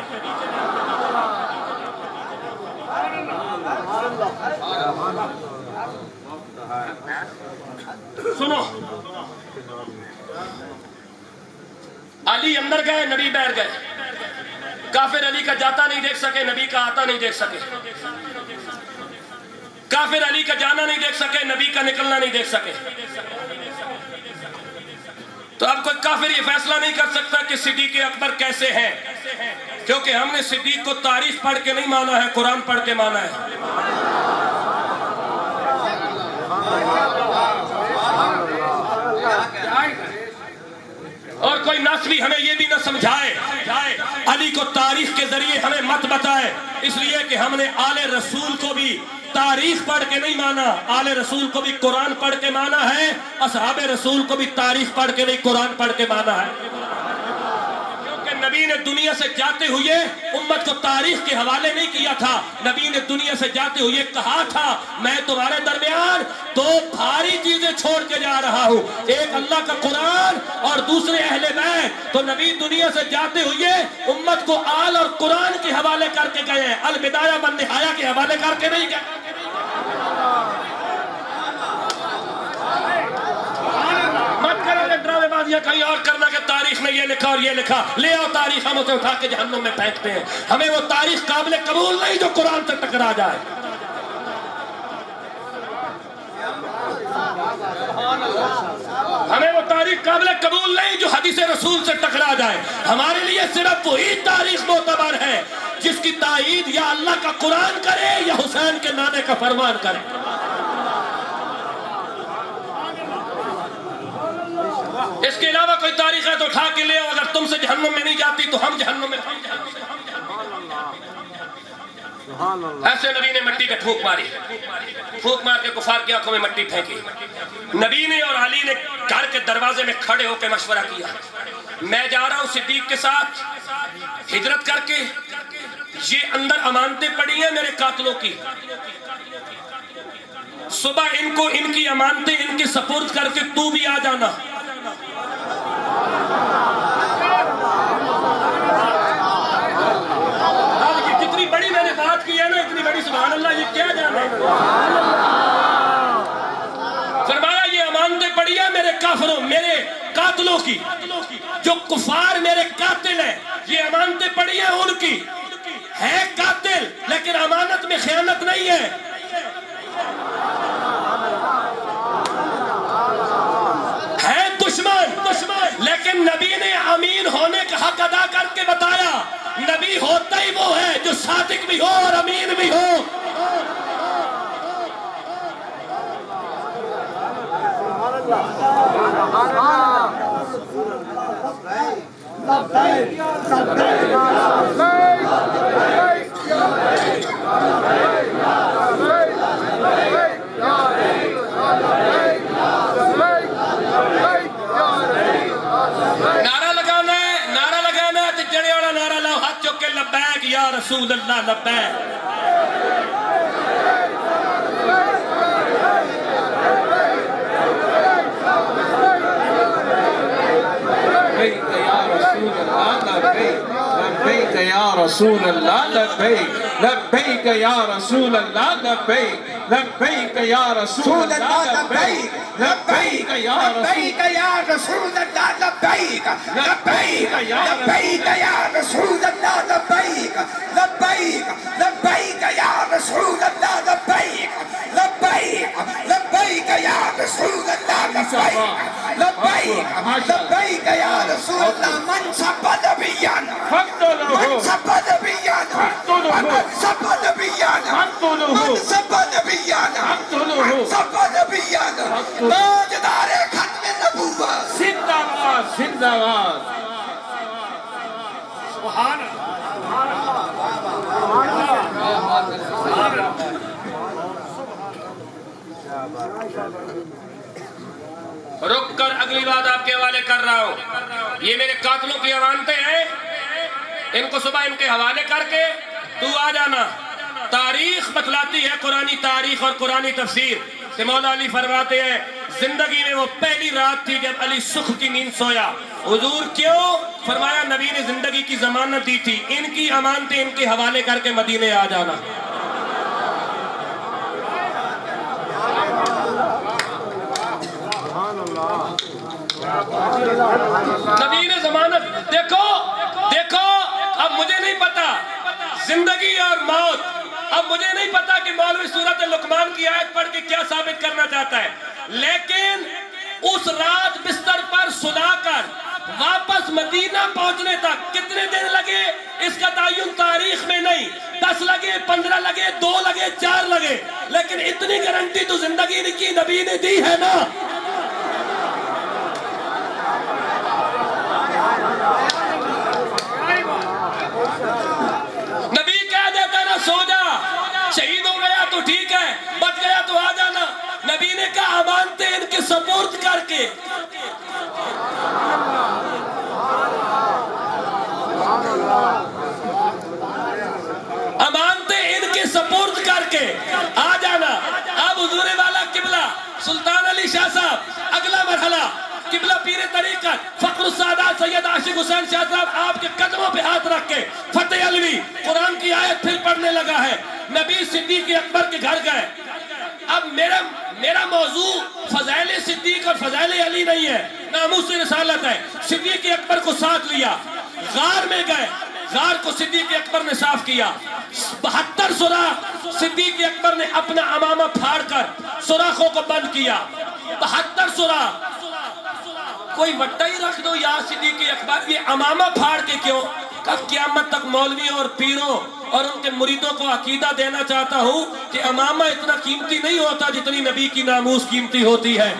Speaker 1: سنو، علی اندر گئے، نبی باہر گئے. کافر علی کا جاتا نہیں دیکھ سکے، نبی کا آتا نہیں دیکھ سکے. کافر علی کا جانا نہیں دیکھ سکے، نبی کا نکلنا نہیں دیکھ سکے. تو اب کوئی کافر یہ فیصلہ نہیں کر سکتا کہ صدیق اکبر کیسے ہیں، کیونکہ ہم نے صدیق کو تاریخ پڑھ کے نہیں مانا ہے، قرآن پڑھ کے مانا ہے. اور کوئی نسلی ہمیں یہ بھی نہ سمجھائے علی کو تاریخ کے ذریعے ہمیں مت بتائے، اس لیے کہ ہم نے آل رسول کو بھی تاریخ پڑھ کے نہیں مانا، آل رسول کو بھی قرآن پڑھ کے مانا ہے، اصحاب رسول کو بھی تاریخ پڑھ کے نہیں قرآن پڑھ کے مانا ہے. کیونکہ نبی نے دنیا سے جاتے ہوئے امت کو تاریخ کے حوالے نہیں کیا تھا. نبی نے دنیا سے جاتے ہوئے کہا تھا میں تمہارے درمیان دو بھاری چیزیں چھوڑ کے جا رہا ہوں، ایک اللہ کا قرآن اور دوسرے اہل بیت. تو نبی دنیا سے جاتے ہوئے امت کو آل اور قرآن کے حوالے کر کے گئے ہیں، البدایہ والنہایہ کے حوالے کر کے نہیں گئے. مت کرو یہ ڈرامے بازیاں کہیں اور کرنا کہ تاریخ نے یہ لکھا اور یہ لکھا. لے آؤ تاریخ، ہم اسے اٹھا کے جہنم میں پھینکتے ہیں. ہمیں وہ تاریخ قابل قبول نہیں جو قرآن سے ٹکرا جائے. ہمیں وہ تاریخ قابل قبول نہیں جو حدیث رسول سے ٹکرا جائے. ہمارے لیے صرف وہی تاریخ معتبر ہے جس کی تائید یا اللہ کا قرآن کرے یا حسین کے نانے کا فرمان کرے. اس کے علاوہ کوئی تاریخ ہے تو اٹھا کے لے، اگر تم سے جہنم میں نہیں جاتی تو ہم جہنم میں. ایسے نبی نے مٹی کا پھونک ماری، پھونک مار کے کفار کی آنکھوں میں مٹی پھینکی. نبی نے اور علی نے گھر کے دروازے میں کھڑے ہو کے مشورہ کیا، میں جا رہا ہوں صدیق کے ساتھ ہجرت کر کے، یہ اندر امانتیں پڑی ہیں میرے قاتلوں کی، صبح ان کو ان کی امانتیں ان کی سپرد کر کے تو بھی آ جانا. کتنی بڑی میں نے بات کی ہے نا، اتنی بڑی، سبحان اللہ، یہ کیا جانا ہے. فرمایا یہ امانتیں پڑی ہیں میرے کافروں، میرے قاتلوں کی، جو کفار میرے قاتل ہیں، یہ امانتیں پڑی ہیں ان کی. ہے قاتل لیکن امانت میں خیانت نہیں ہے. ہے دشمن لیکن نبی نے امین ہونے کا حق ادا کر کے بتایا. نبی ہوتا ہی وہ ہے جو صادق بھی ہو اور امین بھی ہو. نعرہ لگانا ہے تو جڑے والا نعرہ لاؤ، ہاتھ چک کے لبیک یا رسول اللہ لبیک.
Speaker 4: لبيك يا رسول الله لبيك لبيك يا رسول الله لبيك لبيك يا رسول الله لبيك لبيك يا
Speaker 5: لبيك يا رسول الله لبيك لبيك لبيك يا رسول الله لبيك لبيك لبيك يا رسول الله لبيك لبيك لبيك يا رسول الله لبيك لبيك لبيك يا رسول الله. من سب نبينا من سب نبينا من سب نبينا من سب نبينا من سب نبينا تاجدار ختم النبوة.
Speaker 4: زندہ باد زندہ باد.
Speaker 1: رک کر اگلی بات آپ کے حوالے کر رہا ہوں. یہ میرے قاتلوں کی امانتیں ہیں، ان کو صبح ان کے حوالے کر کے تو آ جانا. تاریخ بتلاتی ہے، قرآنی تاریخ اور قرآنی تفسیر کہ مولا علی فرماتے ہیں زندگی میں وہ پہلی رات تھی جب علی سکھ کی نیند سویا. حضور کیوں؟ فرمایا نبی نے زندگی کی ضمانت دی تھی، ان کی امانتیں ان کے حوالے کر کے مدینے آ جانا. نبی نے ضمانت. دیکھو دیکھو اب مجھے نہیں پتا زندگی اور موت، اب مجھے نہیں پتا کہ مولوی سورۃ لقمان کی آیت پڑھ کے کیا ثابت کرنا چاہتا ہے، لیکن اس رات بستر پر سلا کر واپس مدینہ پہنچنے تک کتنے دن لگے اس کا تعین تاریخ میں نہیں. 10 لگے، 15 لگے، 2 لگے، 4 لگے، لیکن اتنی گارنٹی تو زندگی کی نبی نے دی ہے نا. نبی کہہ دیتا نا سو جا، شہید ہو گیا تو ٹھیک ہے، بچ گیا تو آ جانا. نبی نے کہا امانتیں ان کے سپورٹ کر کے امانتیں ان کے سپورٹ کر کے آ جانا. اب حضور والا قبلہ سلطان علی شاہ صاحب اگلا مرحلہ قبلہ پیر طریقت فخر السادات سید عاشق حسین شاہ صاحب آپ کے قدموں پہ ہاتھ رکھ کے فتح علوی قرآن کی آیت پھر پڑھنے لگا ہے. نبی صدیق اکبر کے گھر گئے. اب میرا موضوع فضائل صدیق اور فضائل علی نہیں ہے، ناموس رسالت ہے. صدیق اکبر کو ساتھ لیا، غار میں گئے، غار کو صدیق اکبر نے صاف کیا. 72 سوراخ صدیق اکبر نے اپنا امامہ پھاڑ کر سوراخوں کو بند کیا. 72 سوراخ. کوئی وٹا ہی رکھ دو یا صدیق اکبر، یہ امامہ پھاڑ کے کیوں؟ کب قیامت تک مولویوں اور پیروں اور ان کے مریدوں کو عقیدہ دینا چاہتا ہوں کہ امامہ اتنا قیمتی نہیں ہوتا جتنی نبی کی ناموس قیمتی ہوتی ہے.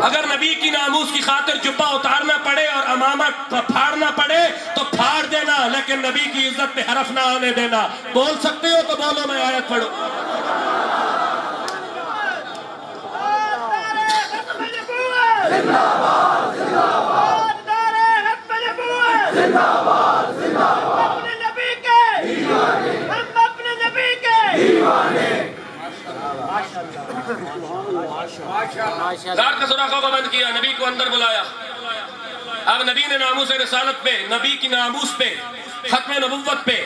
Speaker 1: اگر نبی کی ناموس کی خاطر جبہ اتارنا پڑے اور امامہ پھاڑنا پڑے تو پھاڑ دینا، لیکن نبی کی عزت پہ حرف نہ آنے دینا. بول سکتے ہو تو بولو، میں آیت پڑھوں. غار کا سوراخوں کو بند کیا، نبی کو اندر بلایا. اب نبی نے ناموس رسالت پہ، نبی کی ناموس پہ، ختم نبوت پہ،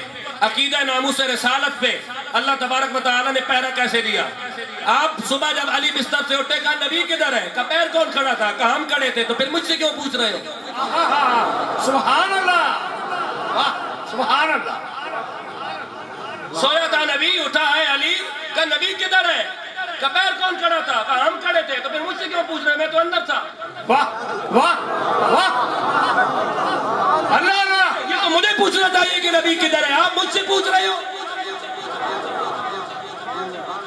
Speaker 1: عقیدہ ناموس رسالت پہ اللہ تبارک و تعالیٰ نے پہرا کیسے دیا. آپ صبح جب علی بستر سے اٹھے کہا نبی کدھر ہے؟ کہا پیر کون کھڑا تھا؟ کہا ہم کھڑے تھے. تو پھر مجھ سے کیوں پوچھ رہے ہو؟ سبحان اللہ، سبحان اللہ. سویا تھا نبی، اٹھا ہے علی، کہا نبی کدھر ہے؟ کہا پیر کون کھڑا تھا؟ کہا ہم کھڑے تھے. تو پھر مجھ سے کیوں پوچھ رہے ہیں؟ میں تو اندر تھا. واہ واہ واہ، اللہ اللہ. یہ تو مجھے پوچھنا چاہیے کہ نبی کدھر ہے، آپ مجھ سے پوچھ رہے ہو.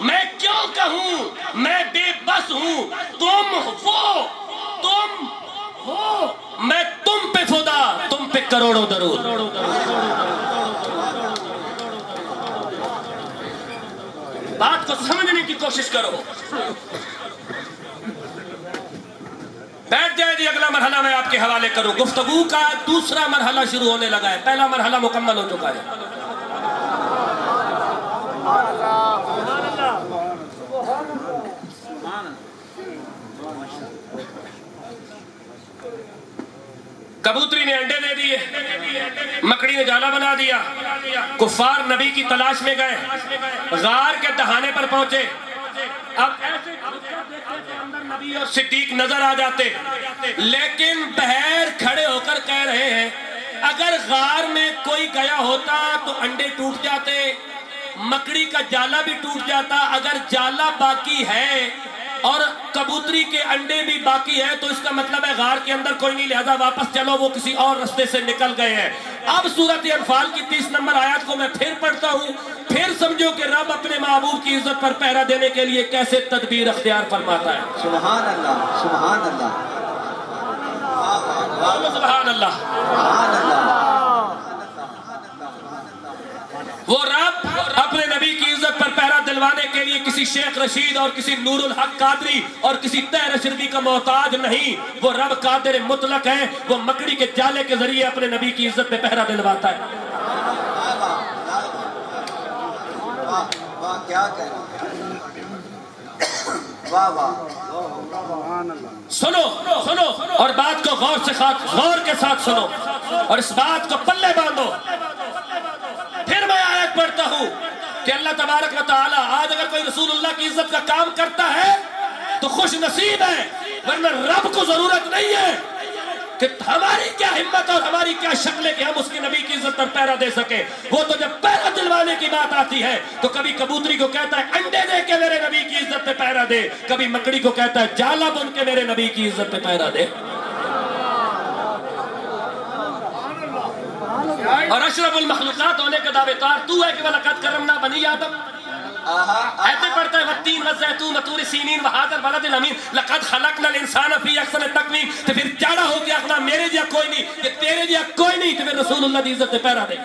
Speaker 1: میں کیوں کہوں میں بے بس ہوں، تم ہو، میں تم پہ فدا، تم پہ کروڑوں درود۔ بات کو سمجھنے کی کوشش کرو۔ بیٹھ جائے جی، اگلا مرحلہ میں آپ کے حوالے کروں۔ گفتگو کا دوسرا مرحلہ شروع ہونے لگا ہے، پہلا مرحلہ مکمل ہو چکا ہے۔ کبوتری نے انڈے دے دیے، مکڑی نے جالا بنا دیا، کفار نبی کی تلاش میں گئے، غار کے دہانے پر پہنچے۔ اب ایسے اندر نبی اور صدیق نظر آ جاتے، لیکن بہر کھڑے ہو کر کہہ رہے ہیں اگر غار میں کوئی گیا ہوتا تو انڈے ٹوٹ جاتے، مکڑی کا جالا بھی ٹوٹ جاتا۔ اگر جالا باقی ہے اور کبوتری کے انڈے بھی باقی ہے تو اس کا مطلب ہے غار کے اندر کوئی نہیں، لہذا واپس چلو، وہ کسی اور رستے سے نکل گئے ہیں۔ اب سورۃ انفال کی 30 نمبر آیات کو میں پھر پڑھتا ہوں، پھر سمجھو کہ رب اپنے محبوب کی عزت پر پہرا دینے کے لیے کیسے تدبیر اختیار فرماتا ہے۔
Speaker 5: سبحان اللہ، سبحان اللہ،
Speaker 1: سبحان اللہ۔
Speaker 5: سبحان اللہ۔
Speaker 1: وہ رب اپنے نبی کی عزت پر پہرا دلوانے کے لیے کسی شیخ رشید اور کسی نور الحق قادری اور کسی طاہر شربی کا محتاج نہیں، وہ رب قادر مطلق ہے، وہ مکڑی کے جالے کے ذریعے اپنے نبی کی عزت پہ پہرا دلواتا ہے۔
Speaker 5: واہ واہ، کیا کہنا، واہ واہ۔
Speaker 1: سنو سنو اور بات کو غور کے ساتھ سنو اور اس بات کو پلے باندھو۔ پھر میں آیت پڑھتا ہوں کہ اللہ تبارک و تعالی آج اگر کوئی رسول اللہ کی عزت کا کام کرتا ہے تو خوش نصیب ہے، ورنہ رب کو ضرورت نہیں ہے کہ ہماری کیا ہمت اور ہماری کیا شکل ہے کہ ہم اس کی نبی کی عزت پر پہرا دے سکے۔ وہ تو جب پہرا دلوانے کی بات آتی ہے تو کبھی کبوتری کو کہتا ہے انڈے دے کے میرے نبی کی عزت پہ پہرا دے، کبھی مکڑی کو کہتا ہے جالا بن کے میرے نبی کی عزت پہ پہرا دے۔ اور اشرف المخلوقات ہونے کا دعوے دار تو ہے کہ وَلَقَدْ كَرَّمْنَا بَنِي آدَمَ۔ ایسے پڑھتا ہے وَالتِّينِ وَالزَّيْتُونِ وَطُورِ سِينِينَ وَهَٰذَا الْبَلَدِ الْأَمِينِ لَقَدْ خَلَقْنَا الْإِنسَانَ فِي أَحْسَنِ تَقْوِيمٍ۔ تو پھر چاڑا ہو کے اپنا میرے جیا کوئی نہیں، کہ تیرے جیا کوئی نہیں، تو پھر رسول اللہ کی عزت پہ پہرا دے۔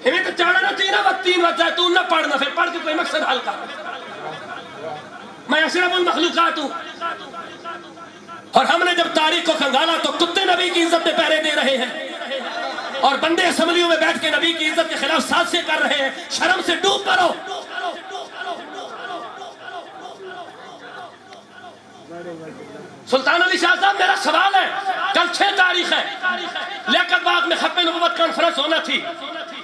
Speaker 1: ہمیں تو چاڑا نہ چاہیے نا، وَالتِّينِ وَالزَّيْتُونِ نہ پڑھنا، پھر پڑھ کے کوئی مقصد حل کر۔ میں اشرف المخلوقات ہوں، اور ہم نے جب تاریخ کو کھنگالا تو کتے نبی کی عزت پہ پہرے دے رہے ہیں اور بندے اسمبلیوں میں بیٹھ کے نبی کی عزت کے خلاف سازشیں کر رہے ہیں۔ شرم سے ڈوب مرو۔ سلطان علی شاہ صاحب، میرا سوال ہے، کل 6 تاریخ ہے، لیاقت باغ میں ختم نبوت کانفرنس ہونا تھی۔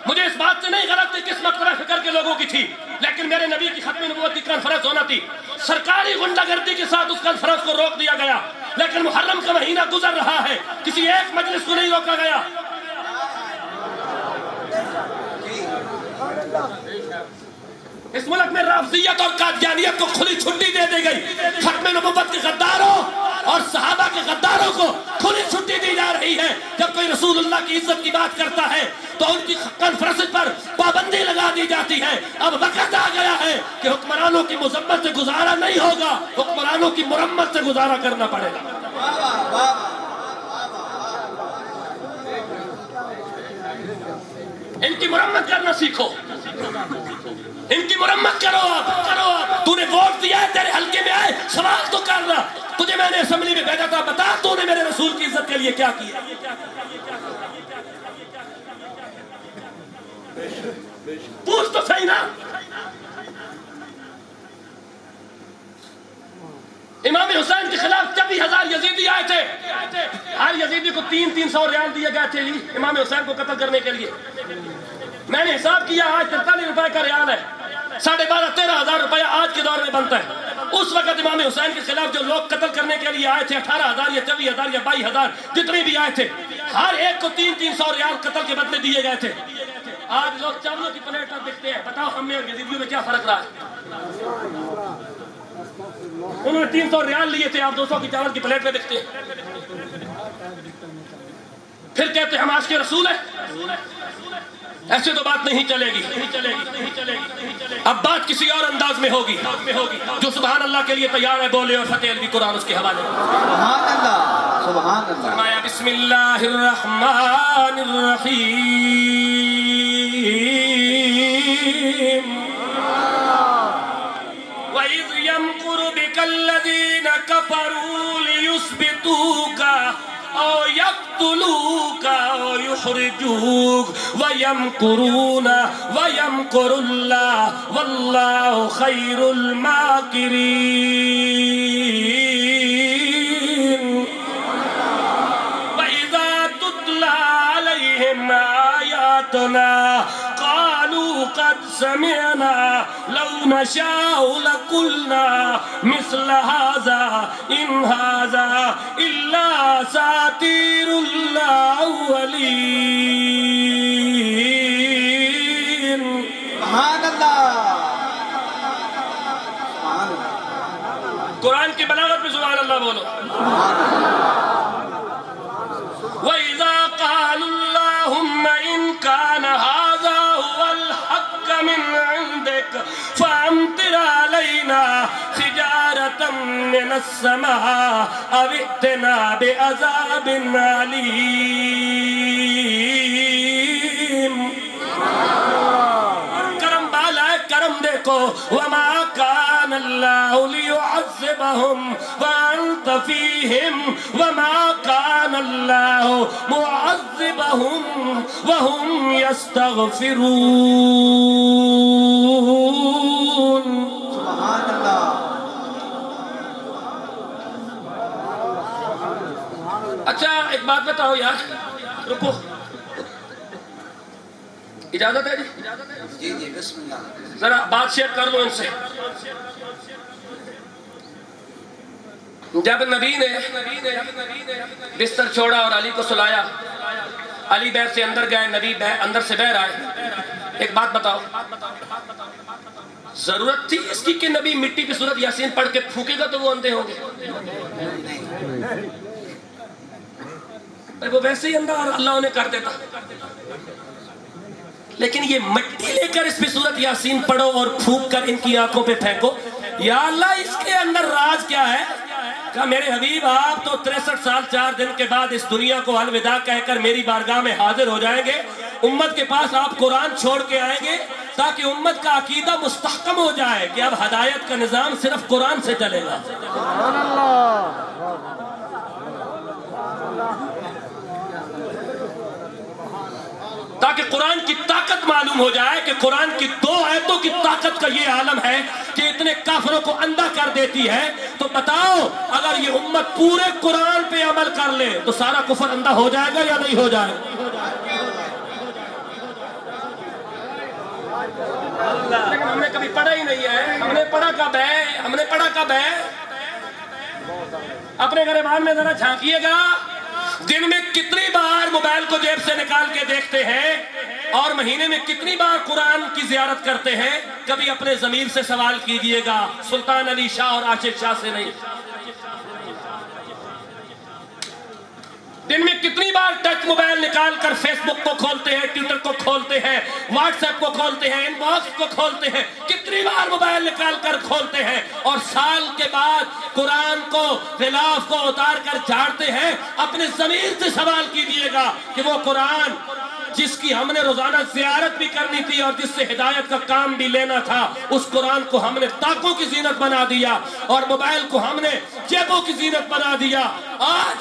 Speaker 1: مجھے اس بات سے نہیں غلط تھی کس مقبرہ فکر کے لوگوں کی تھی، لیکن میرے نبی کی ختم نبوت کی کانفرنس ہونا تھی۔ سرکاری غنڈہ گردی کے ساتھ اس کانفرنس کو روک دیا گیا، لیکن محرم کا مہینہ گزر رہا ہے، کسی ایک مجلس کو نہیں روکا گیا۔ اس ملک میں رافضیت اور قادیانیت کو کھلی چھٹی دے دی گئی۔ ختم نبوت کے غداروں اور صحابہ کے غداروں کو کھلی چھٹی دی جا رہی ہے۔ جب کوئی رسول اللہ کی عزت کی بات کرتا ہے تو ان کی کانفرنس پر پابندی لگا دی جاتی ہے۔ اب وقت آ گیا ہے کہ حکمرانوں کی مذمت سے گزارا نہیں ہوگا، حکمرانوں کی مرمت سے گزارا کرنا پڑے گا۔ ان کی مرمت کرنا سیکھو، ان کی مرمت کرو۔ آپ تو نے ووٹ دیا ہے، تیرے حلقے میں آئے، سوال تو کرنا۔ تجھے میں نے اسمبلی میں بھیجا تھا، بتا تو نے میرے رسول کی عزت کے لیے کیا کیا۔ پوچھ تو صحیح نا۔ امام حسین کے خلاف 24,000 یزیدی آئے تھے، ہر یزیدی کو 300 ریال دیے گئے تھے امام حسین کو قتل کرنے کے لیے۔ میں نے حساب کیا، آج 43 روپے کا ریال ہے، 12,500-13,000 روپیہ آج کے دور میں بنتا ہے۔ اس وقت امام حسین کے خلاف جو لوگ قتل کرنے کے لیے آئے تھے، 18,000 یا 24,000 یا 22,000 جتنے بھی آئے تھے، ہر ایک کو 300 ریال قتل کے بدلے دیے گئے تھے۔ آج لوگ چاولوں کی پلیٹ پر دکھتے ہیں، بتاؤ ہم میں اور یزیدیوں میں کیا فرق رہا ہے؟ انہوں نے 300 ریال لیے تھے، آپ 200 کی چاول کی پلیٹ پہ دکھتے ہیں۔ پھر کہتے ہیں ہم آج کے رسول ہیں. ایسے تو بات نہیں چلے گی. اب بات کسی اور انداز میں ہوگی. جو سبحان اللہ کے لیے تیار ہے بولے اور فتح الوی قرآن اس کے حوالے.
Speaker 5: سبحان اللہ سبحان اللہ.
Speaker 1: فرمایا بسم اللہ الرحمن الرحیم. وَإِذْ يَمْكُرُ بِكَ الَّذِينَ كَفَرُوا لِيُثْبِتُوكَ أَوْ يَقْتُلُوكَ أَوْ يُخْرِجُوكَ وَيَمْكُرُونَ وَيَمْكُرُ اللَّهُ وَاللَّهُ خَيْرُ الْمَاكِرِينَ. وَإِذَا تُتْلَى عَلَيْهِمْ آيَاتُنَا قالوا قد سمعنا لو نشاء لقلنا مثل هذا إن هذا إلا أساطير الأولين.
Speaker 5: سبحان اللہ سبحان اللہ.
Speaker 1: قرآن کی بلاغت میں سبحان اللہ بولو. وَإِذَا قَالُوا اللَّهُمَّ إِن كَانَ هَذَا هُوَ الْحَقَّ مِنْ عِنْدِكَ فَأَمْطِرْ عَلَيْنَا حِجَارَةً مِنَ السَّمَاءِ أَوْ ائْتِنَا بِعَذَابٍ أَلِيمٍ. کرم بالا ہے، کرم دیکھو. وَمَا كَانَ اللَّهُ لِيُعَذِّبَهُمْ وَأَنْتَ فِيهِمْ وَمَا كَانَ اللَّهُ مُعَذِّبَهُمْ وَهُمْ يَسْتَغْفِرُونَ.
Speaker 5: سبحان اللہ.
Speaker 1: اچھا ایک بات بتاؤ یار، رکو، اجازت ہے جی؟
Speaker 5: جی جی بسم اللہ.
Speaker 1: ذرا بات شیئر کر لو ان سے. جب نبی نے بستر چھوڑا اور علی کو سلایا، علی بیت سے اندر گئے، نبی اندر سے باہر آئے. ایک بات بتاؤ، ضرورت تھی اس کی کہ نبی مٹی کی صورت یاسین پڑھ کے پھونکے گا تو وہ اندھے ہوں گے؟ وہ ویسے ہی اندھا اور اللہ انہیں کر دیتا. لیکن یہ مٹی لے کر اس پہ صورت یاسین پڑھو اور پھونک کر ان کی آنکھوں پہ پھینکو. یا اللہ اس کے اندر راز کیا ہے؟ کہا میرے حبیب آپ تو 63 سال 4 دن کے بعد اس دنیا کو الوداع کہہ کر میری بارگاہ میں حاضر ہو جائیں گے. امت کے پاس آپ قرآن چھوڑ کے آئیں گے تاکہ امت کا عقیدہ مستحکم ہو جائے کہ اب ہدایت کا نظام صرف قرآن سے چلے گا. تاکہ قرآن کی طاقت معلوم ہو جائے کہ قرآن کی 2 آیتوں کی طاقت کا یہ عالم ہے کہ اتنے کافروں کو اندھا کر دیتی ہے. تو بتاؤ اگر یہ امت پورے قرآن پہ عمل کر لے تو سارا کفر اندھا ہو جائے گا یا نہیں ہو جائے گا؟ لیکن ہم نے کبھی پڑھا ہی نہیں ہے. ہم نے پڑھا کب ہے؟ اپنے گریبان میں ذرا جھانکیے گا. دن میں کتنی بار موبائل کو جیب سے نکال کے دیکھتے ہیں اور مہینے میں کتنی بار قرآن کی زیارت کرتے ہیں؟ کبھی اپنے ضمیر سے سوال کیجئے گا، سلطان علی شاہ اور عاشق شاہ سے نہیں. دن میں کتنی بار ٹچ موبائل نکال کر فیس بک کو کھولتے ہیں، ٹویٹر کو کھولتے ہیں، واٹس ایپ کو کھولتے ہیں، ان باکس کو کھولتے ہیں، کتنی بار موبائل نکال کر کھولتے ہیں اور سال کے بعد قرآن کو غلاف کو اتار کر جھاڑتے ہیں. اپنے ضمیر سے سوال کیجئے گا کہ وہ قرآن جس کی ہم نے روزانہ زیارت بھی کرنی تھی اور جس سے ہدایت کا کام بھی لینا تھا، اس قرآن کو ہم نے طاقوں کی زینت بنا دیا اور موبائل کو ہم نے جیبوں کی زینت بنا دیا. آج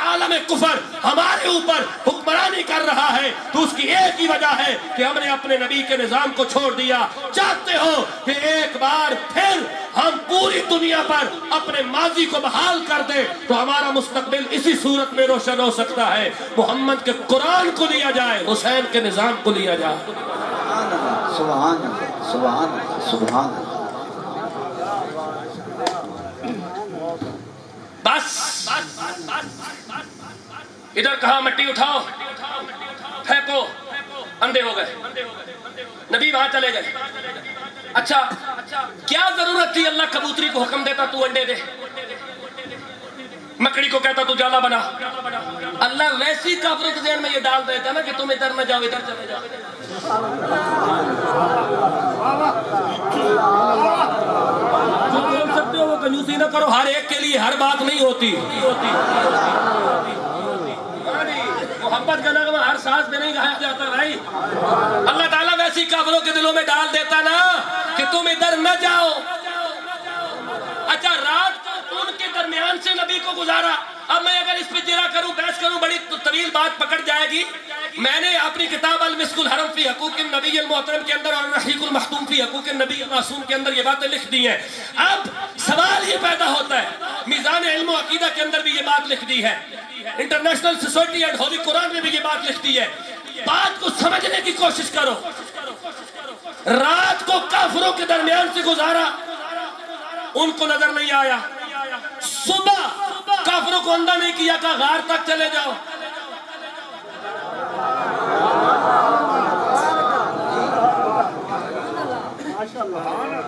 Speaker 1: عالم کفر ہمارے اوپر حکمرانی کر رہا ہے تو اس کی ایک ہی وجہ ہے کہ ہم نے اپنے نبی کے نظام کو چھوڑ دیا. چاہتے ہو کہ ایک بار پھر ہم پوری دنیا پر اپنے ماضی کو بحال کر دیں تو ہمارا مستقبل اسی صورت میں روشن ہو سکتا ہے. محمد کے قرآن کو لیا جائے، حسین کے نظام کو لیا جائے.
Speaker 5: سبحان اللہ سبحان اللہ سبحان اللہ.
Speaker 1: بس ادھر کہا مٹی اٹھاؤ پھینکو، اندھے ہو گئے. نبی وہاں چلے گئے. اچھا کیا ضرورت تھی اللہ کبوتری کو حکم دیتا تو انڈے دے؟ مکڑی کو کہتا تو جالا بنا. اللہ ویسی کافروں کے ذہن میں یہ ڈال دیتا نا کہ تم ادھر نہ جاؤ ادھر چلے جاؤ. جو بول سکتے ہو وہ کنجوسی نہ کرو، ہر ایک کے لیے ہر بات نہیں ہوتی. محبت کا نغمہ ہر سانس میں نہیں گایا جاتا بھائی. اللہ تعالیٰ ویسی کافروں کے دلوں میں ڈال دیتا نا کہ تم ادھر نہ جاؤ. اچھا رات کو ان کے درمیان سے نبی کو گزارا. اب میں اگر اس پہ جرا کروں بحث کروں بڑی طویل بات پکڑ جائے گی. میں نے اپنی کتاب المسک الحرم فی حقوق النبی المحترم کے اندر اور الرحیق المختوم فی حقوق النبی المعصوم کے اندر یہ باتیں لکھ دی ہیں. اب سوال یہ پیدا ہوتا ہے، میزان علم و عقیدہ کے اندر بھی یہ بات لکھ دی ہے، انٹرنیشنل سوسائٹی اینڈ ہولی قرآن میں بھی یہ بات لکھ دی ہے. بات کو سمجھنے کی کوشش کرو. رات کو کافروں کے درمیان سے گزارا، ان کو نظر نہیں آیا. صبح کافروں کو اندھا نہیں کیا، کہا غار تک چلے جاؤ.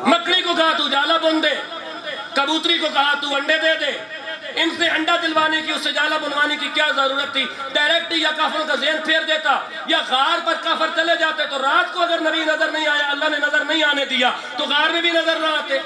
Speaker 1: مکڑی کو کہا تو جالا بن دے، کبوتری کو کہا تو انڈے دے دے. ان سے انڈا دلوانے کی، اس سے جالا بنوانے کی کیا ضرورت تھی؟ ڈائریکٹ یا کافروں کا ذہن پھیر دیتا یا غار پر کافر چلے جاتے. تو رات کو اگر نبی نظر نہیں آیا، اللہ نے نظر نہیں آنے دیا، تو غار میں بھی نظر نہ آتے.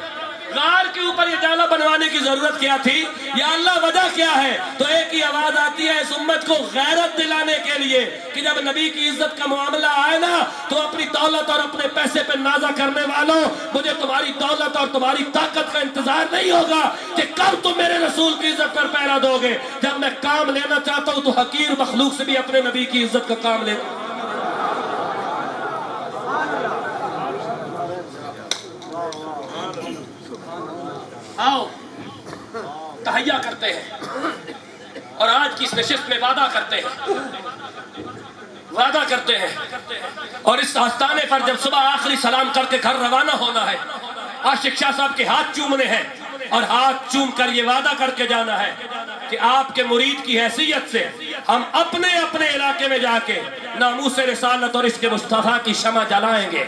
Speaker 1: غار کے اوپر یہ جالا بنوانے کی ضرورت کیا تھی؟ یا اللہ وجہ کیا ہے؟ تو ایک ہی آواز آتی ہے اس امت کو غیرت دلانے کے لیے کہ جب نبی کی عزت کا معاملہ آئے نا تو اپنی دولت اور اپنے پیسے پہ نازا کرنے والوں، مجھے تمہاری دولت اور تمہاری طاقت کا انتظار نہیں ہوگا کہ کب تم میرے رسول کی عزت پر پہرا دو گے. جب میں کام لینا چاہتا ہوں تو حقیر مخلوق سے بھی اپنے نبی کی عزت کا کام لینا. آؤ تہیہ کرتے ہیں اور آج کی اس نشست میں وعدہ کرتے ہیں اور اس آستانے پر جب صبح آخری سلام کر کے گھر روانہ ہونا ہے، عاشق شاہ صاحب کے ہاتھ چومنے ہیں اور ہاتھ چوم کر یہ وعدہ کر کے جانا ہے کہ آپ کے مرید کی حیثیت سے ہم اپنے اپنے علاقے میں جا کے ناموس رسالت اور عشق مصطفیٰ کی شمع جلائیں گے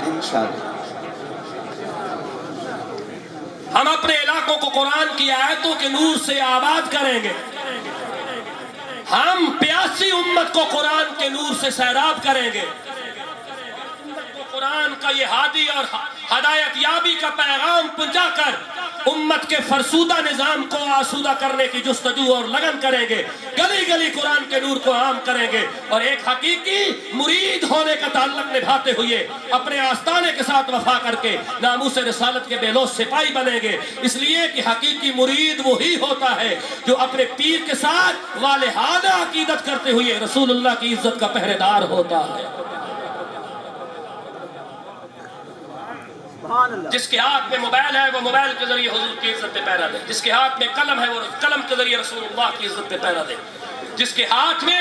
Speaker 3: انشاءاللہ.
Speaker 1: ہم اپنے علاقوں کو قرآن کی آیتوں کے نور سے آباد کریں گے. ہم پیاسی امت کو قرآن کے نور سے سیراب کریں گے. قرآن کا یہ ہادی اور ہدایت یابی کا پیغام پہنچا کر امت کے فرسودہ نظام کو آسودہ کرنے کی جستجو اور لگن کریں گے. گلی گلی قرآن کے نور کو عام کریں گے اور ایک حقیقی مرید ہونے کا تعلق نبھاتے ہوئے اپنے آستانے کے ساتھ وفا کر کے ناموس رسالت کے بے لوث سپاہی بنیں گے. اس لیے کہ حقیقی مرید وہی ہوتا ہے جو اپنے پیر کے ساتھ والہانہ عقیدت کرتے ہوئے رسول اللہ کی عزت کا پہرے دار ہوتا ہے. جس کے ہاتھ میں موبائل ہے وہ موبائل کے ذریعے حضور کی عزت پہ پہرا دے. جس کے ہاتھ میں قلم ہے وہ قلم کے ذریعے رسول اللہ کی عزت پہ پہرا دے. جس کے ہاتھ میں،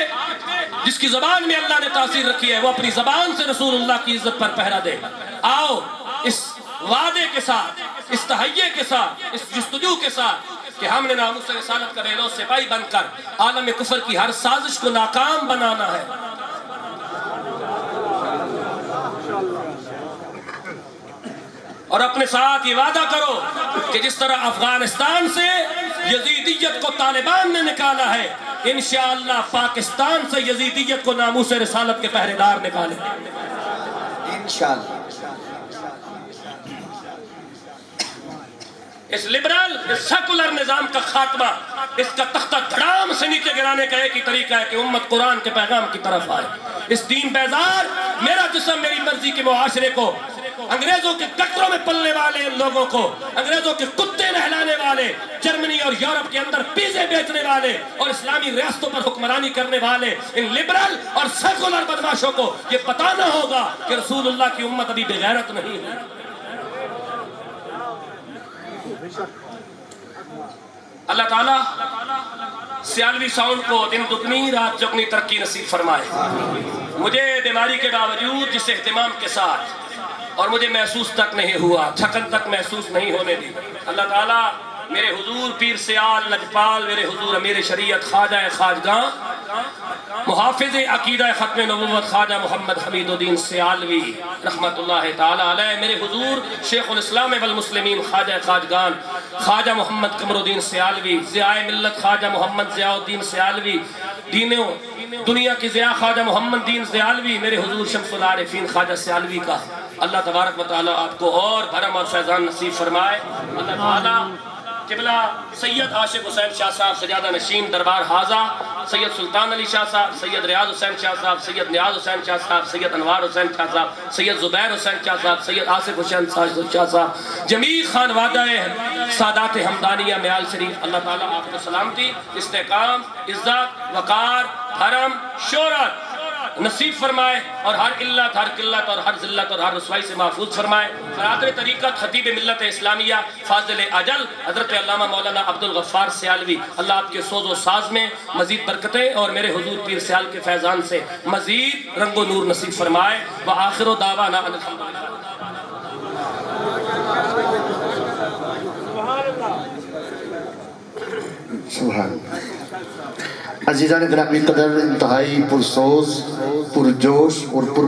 Speaker 1: جس کی زبان میں اللہ نے تاثیر رکھی ہے وہ اپنی زبان سے رسول اللہ کی عزت پر پہرا دے. آؤ اس وعدے کے ساتھ، اس تہیے کے ساتھ، اس جستجو کے ساتھ کہ ہم نے ناموس رسالت کا بے لوث سپاہی بن کر عالم کفر کی ہر سازش کو ناکام بنانا ہے. اور اپنے ساتھ یہ وعدہ کرو کہ جس طرح افغانستان سے یزیدیت کو طالبان نے نکالا ہے، انشاءاللہ پاکستان سے یزیدیت کو ناموس رسالت کے پہرے دار نکالیں گے
Speaker 3: انشاءاللہ.
Speaker 1: اس لبرل، اس سیکولر نظام کا خاتمہ، اس کا تختہ دھڑام سے نیچے گرانے کا ایک ہی طریقہ ہے کہ امت قرآن کے پیغام کی طرف آئے. اس دین بیزار میرا جسم میری مرضی کے معاشرے کو، انگریزوں کے ٹکروں میں پلنے والے ان لوگوں کو، انگریزوں کے کتے نہلانے والے، جرمنی اور یورپ کے اندر پیزے بیچنے والے اور اسلامی ریاستوں پر حکمرانی کرنے والے ان لبرل اور سیکولر بدماشوں کو یہ بتانا ہوگا کہ رسول اللہ کی امت ابھی بغیرت نہیں ہے. اللہ تعالیٰ سیالوی ساؤنڈ کو دن دگنی رات چگنی ترقی نصیب فرمائے. مجھے بیماری کے باوجود جس اہتمام کے ساتھ، اور مجھے محسوس تک نہیں ہوا، تھکن تک محسوس نہیں ہونے دی، اللہ تعالیٰ میرے حضور پیر سیال لجپال، میرے حضور امیر شریعت خواجہ خواجگاں محافظ عقیدہ ختم نبوت خواجہ محمد حمید الدین سیالوی رحمت اللہ تعالی علیہ، میرے حضور شیخ الاسلام والمسلمین خواجہ خواجگان خواجہ محمد قمر الدین سیالوی، ضیاء ملت خواجہ محمد ضیاء الدین سیالوی، دنیا کی ضیاء خواجہ محمد دین سیالوی، میرے حضور شمس العارفین خواجہ سیالوی کا اللہ تبارک و تعالی آپ کو اور بھرم اور فیضان نصیب فرمائے۔ اللہ تعالی قبلہ سید عاشق حسین شاہ صاحب سجادہ نشین دربار حاضہ، سید سلطان علی شاہ صاحب، سید ریاض حسین شاہ صاحب، سید نیاز حسین شاہ صاحب، سید انوار حسین شاہ صاحب، سید زبیر حسین شاہ صاحب، سید آصف حسین شاہ صاحب، جمیع خانوادہ سادات ہمدانیہ میال شریف، اللہ تعالیٰ آپ کو سلامتی، استحکام، عزت، وقار، حرم، شہرت نصیب فرمائے، اور ہر علت، ہر قلت اور ہر ذلت اور ہر رسوائی سے محفوظ فرمائے۔ برادر طریقت خطیب ملت اسلامیہ فاضل اجل حضرت علامہ مولانا عبدالغفار سیالوی، اللہ آپ کے سوز و ساز میں مزید برکتیں اور میرے حضور پیر سیال کے فیضان سے مزید رنگ و نور نصیب فرمائے۔ وآخر دعوانا ان الحمدللہ۔
Speaker 6: سبحان اللہ۔ عزیزان گرامی قدر، انتہائی پرسوز، پرجوش اور